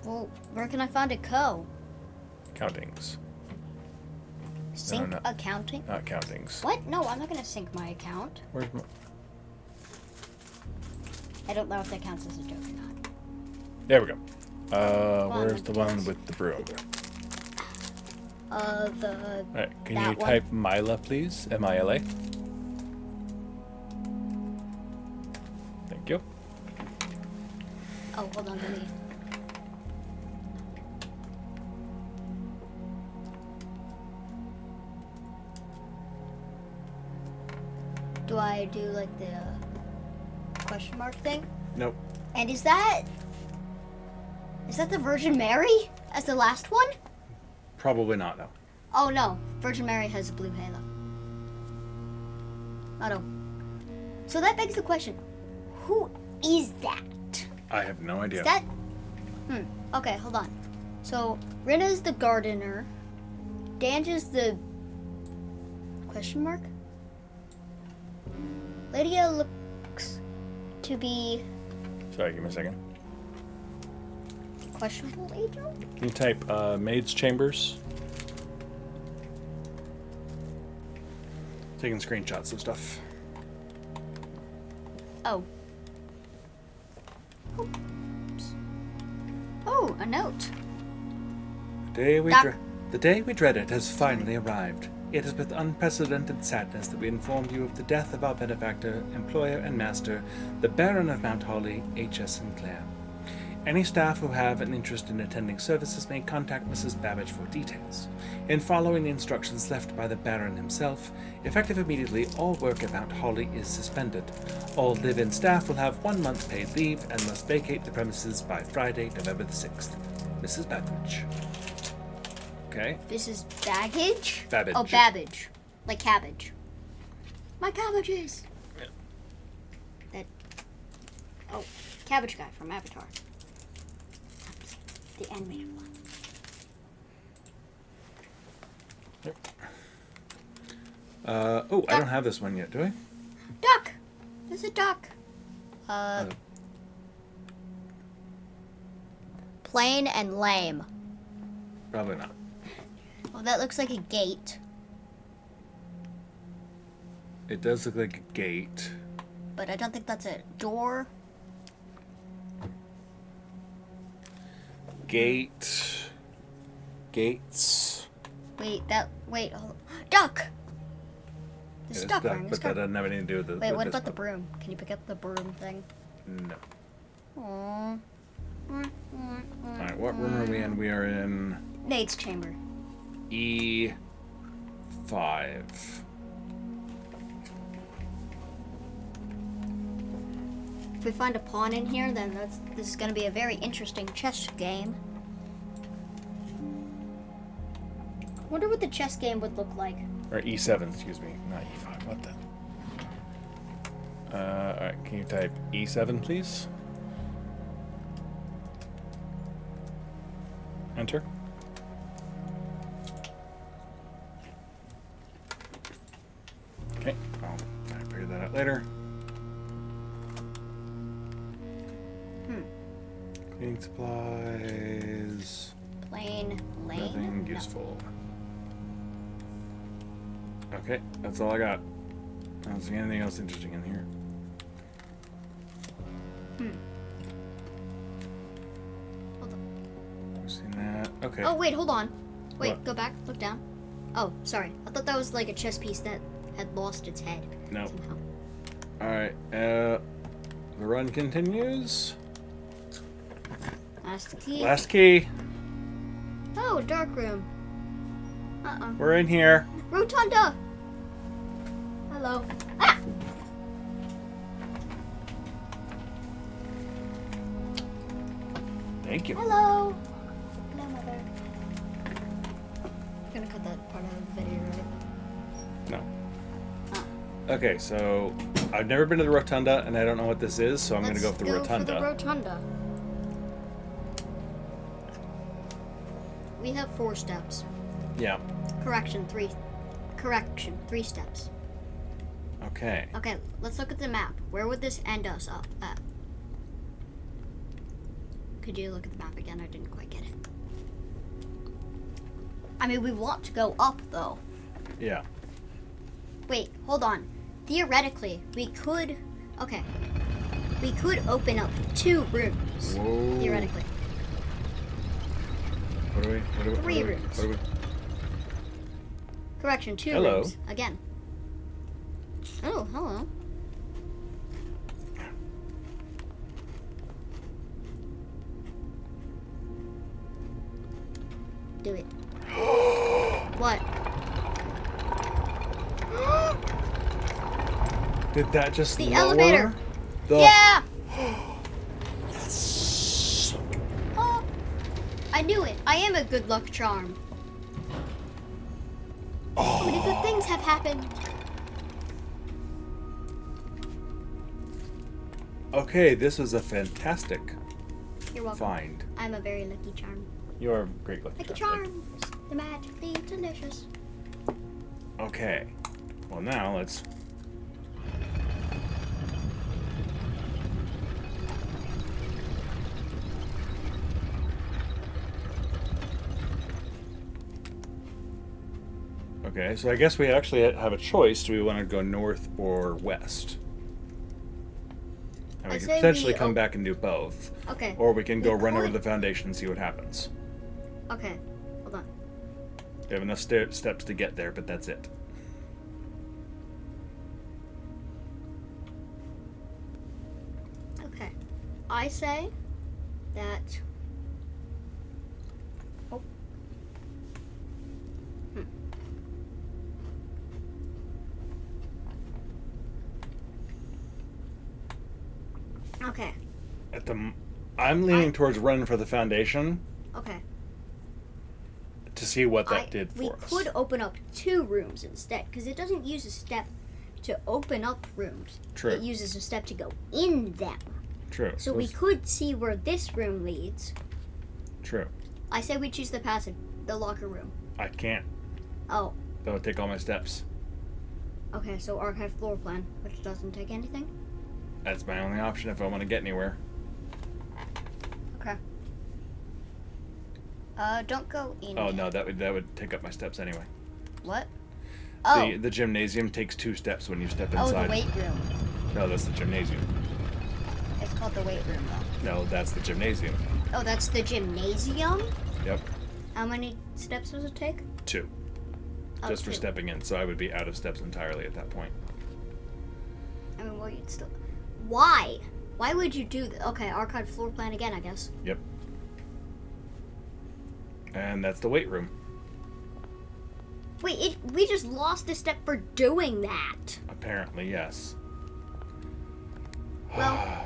Well, where can I find a co? Countings, Sync no. accounting? not countings. What? No, I'm not gonna sync my account. Where's my... I don't know if that counts as a joke or not. There we go. on, Where's the one yes. with the broom? The. Alright, can That you one. type Mila, please? M-I-L-A. Thank you. Oh, hold on, let me. Do I do like the question mark thing? Nope. And is that the Virgin Mary as the last one? Probably not, no. Oh no, Virgin Mary has a blue halo. Oh no. So that begs the question, who is that? I have no idea. Is that? Okay, hold on. So Rinna's the gardener. Danja's the question mark. Lydia looks to be Sorry, give me a second. questionable agent. Can you type Maid's Chambers? Taking screenshots of stuff. Oh. Oops. Oh, a note. The day we dreaded has finally arrived. It is with unprecedented sadness that we inform you of the death of our benefactor, employer, and master, the Baron of Mount Holly, H.S. Sinclair. Any staff who have an interest in attending services may contact Mrs. Babbage for details. In following the instructions left by the Baron himself, effective immediately, all work at Mount Holly is suspended. All live-in staff will have 1 month paid leave and must vacate the premises by Friday, November the 6th. Mrs. Babbage. Okay. This is baggage? Babbage. Oh, Babbage. Like cabbage. My cabbages! Yeah. That. Oh, Cabbage Guy from Avatar. The animated one. I don't have this one yet, do I? Duck! There's a duck. Plain and lame. Probably not. Well, that looks like a gate. It does look like a gate. But I don't think that's a door. Gate. Gates. Wait, hold on. Duck! There's a It's duck duck, wearing a but that scarf. doesn't have anything to do with the. Wait, with what this about the one. broom? Can you pick up the broom thing? No. Aww. Alright, what room are we in? We are in Nate's chamber. E5. If we find a pawn in here, then this is going to be a very interesting chess game. Wonder what the chess game would look like. Or E7, excuse me. Not E5. What the? Alright, can you type E7, please? Enter. Okay, I'll figure that out later. Cleaning supplies. Plain lane? Nothing No. useful. Okay, that's all I got. I don't see anything else interesting in here. Hold on. I've seen that. Okay. Oh, wait, hold on. Wait, What? go back, look down. Oh, sorry. I thought that was like a chess piece that had lost its head. No. Somehow. Alright, the run continues. last key. Last key. Oh, dark room. We're in here. Rotunda. Hello. Ah! Thank you. Hello. Hello, mother. I'm gonna cut that part out of the video, right? No. Oh. Okay, so I've never been to the rotunda, and I don't know what this is, so I'm going to go for the rotunda. For the rotunda. We have 4 steps. Yeah. Correction, 3 steps. Okay. Okay, let's look at the map. Where would this end us up at? Could you look at the map again? I didn't quite get it. I mean, we want to go up, though. Yeah. Wait, hold on. Theoretically, we could... Okay. We could open up 2 rooms. Whoa. Theoretically. What are we? 3 rooms. What are we? Correction, 2 Hello. rooms. Again. Oh, hello. Do it. What? Did that just The lower elevator. the... Yeah! Oh, I knew it. I am a good luck charm. How many good things have happened? Okay, this was a fantastic You're welcome. find. I'm a very lucky charm. You are a great lucky Lucky charm. charms. The magically delicious. Okay. Well, now let's... Okay, so I guess we actually have a choice. Do we want to go north or west? And I we can say potentially we come back and do both. Okay. Or we can go We run over could- the foundation and see what happens. Okay. Hold on. We have enough steps to get there, but that's it. Okay. I say that. Oh. Okay. I'm leaning towards running for the foundation Okay. to see what that did for we us. could open up 2 rooms instead, because it doesn't use a step to open up rooms. True. It uses a step to go in them. True. So we could see where this room leads. True. I say we choose the locker room. I can't. Oh, That would take all my steps. okay, so archive floor plan, which doesn't take anything. That's my only option if I want to get anywhere. Okay. Don't go in. Oh yet. no, that would take up my steps anyway. What? Oh. The gymnasium takes 2 steps when you step Oh, inside. the weight room. No, that's the gymnasium. It's called the weight room, though. No, that's the gymnasium. Oh, that's the gymnasium? Yep. How many steps does it take? 2. Oh, Just for 2. stepping in, so I would be out of steps entirely at that point. I mean, well, you'd still... Why? Why would you do that? Okay, archive floor plan again, I guess. Yep. And that's the weight room. Wait, we just lost a step for doing that. Apparently, yes. Well,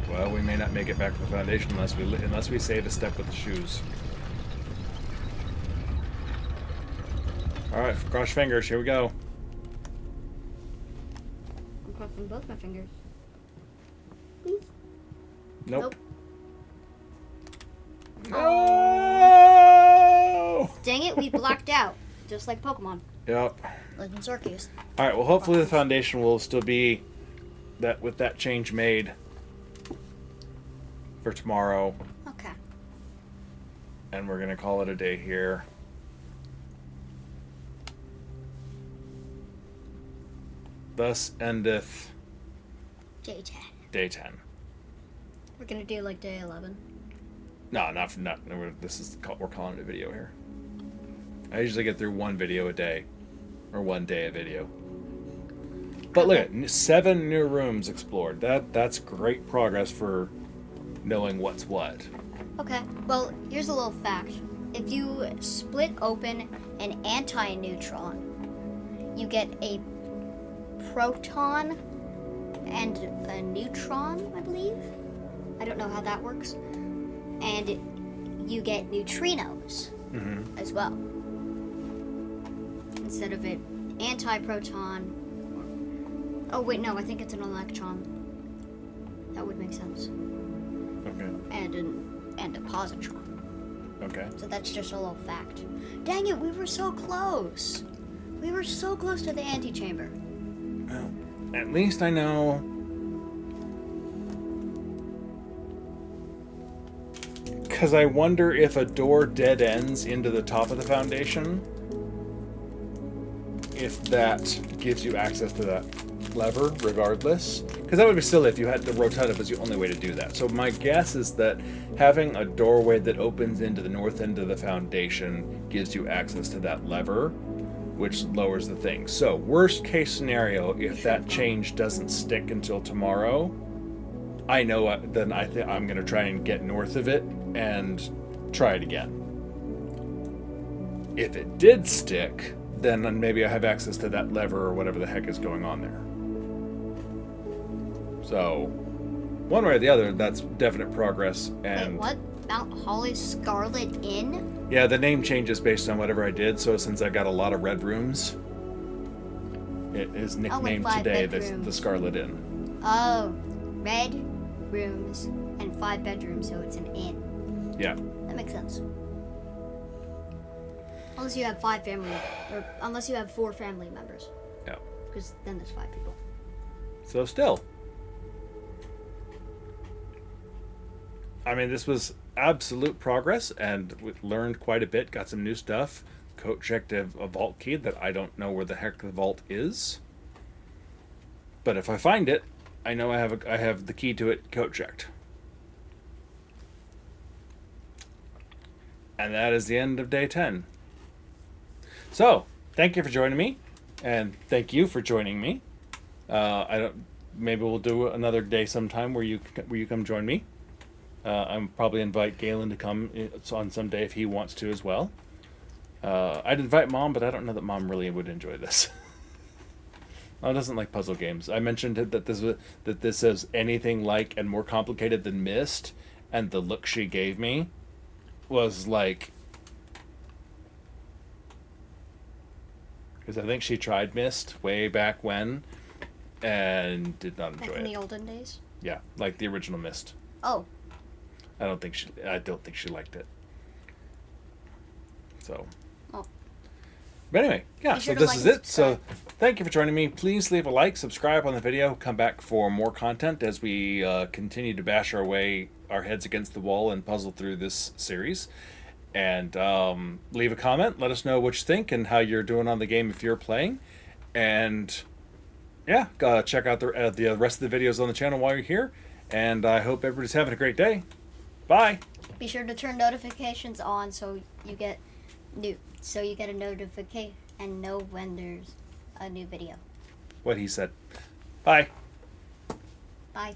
Well, we may not make it back to the foundation unless we save a step with the shoes. All right, cross fingers. Here we go. I'm crossing both my fingers. Please? Nope. Nope. No! Dang it, we blacked out. Just like Pokemon. Yep. Legends Arceus. All right. Well, hopefully the foundation will still be that with that change made for tomorrow, Okay. and we're gonna call it a day here. Thus endeth Day 10. day 10. We're gonna do like day 11. No, we're calling it a video here. I usually get through 1 video a day, or 1 day a video. But look at 7 new rooms explored. That's great progress for knowing what's what. Okay, well, here's a little fact. If you split open an anti-neutron, you get a proton and a neutron, I believe. I don't know how that works. And you get neutrinos as well. Instead of an anti-proton. Oh, wait, no, I think it's an electron. That would make sense. Okay. And a positron. Okay. So that's just a little fact. Dang it, we were so close. We were so close to the antechamber. Well, at least I know. Because I wonder if a door dead ends into the top of the foundation, if that gives you access to that lever regardless. Because that would be silly if you had the rotunda was the only way to do that. So my guess is that having a doorway that opens into the north end of the foundation gives you access to that lever, which lowers the thing. So worst case scenario, if that change doesn't stick until tomorrow, I know then I think I'm going to try and get north of it and try it again. If it did stick, then maybe I have access to that lever or whatever the heck is going on there. So, one way or the other, that's definite progress. And Wait, what? Mount Holly's Scarlet Inn? yeah, the name changes based on whatever I did. So since I got a lot of red rooms, it is nicknamed 5 today bedrooms. the Scarlet Inn. Oh, red rooms and 5 bedrooms, so it's an inn. Yeah. That makes sense. Unless you have 5 family, or unless you have 4 family members, Yeah. because then there's 5 people. So still, I mean, this was absolute progress, and we learned quite a bit. Got some new stuff. Coat checked a vault key that I don't know where the heck the vault is. But if I find it, I know I have the key to it. Coat checked. And that is the end of day 10. So, thank you for joining me, and thank you for joining me. Maybe we'll do another day sometime where you come join me. I'm probably invite Galen to come on some day if he wants to as well. I'd invite Mom, but I don't know that Mom really would enjoy this. Mom doesn't like puzzle games. I mentioned that this is anything like and more complicated than Myst, and the look she gave me was like, because I think she tried Myst way back when and did not enjoy Back in it. the olden days? Yeah, like the original Myst. Oh, I don't think she liked it. So. Oh. But anyway, yeah. Be So sure to this like is and it. So subscribe. thank you for joining me. Please leave a like, subscribe on the video. Come back for more content as we continue to bash our heads against the wall and puzzle through this series. And leave a comment. Let us know what you think and how you're doing on the game if you're playing. And yeah, check out the rest of the videos on the channel while you're here. And I hope everybody's having a great day. Bye. Be sure to turn notifications on so you get a notification and know when there's a new video. What he said. Bye. Bye.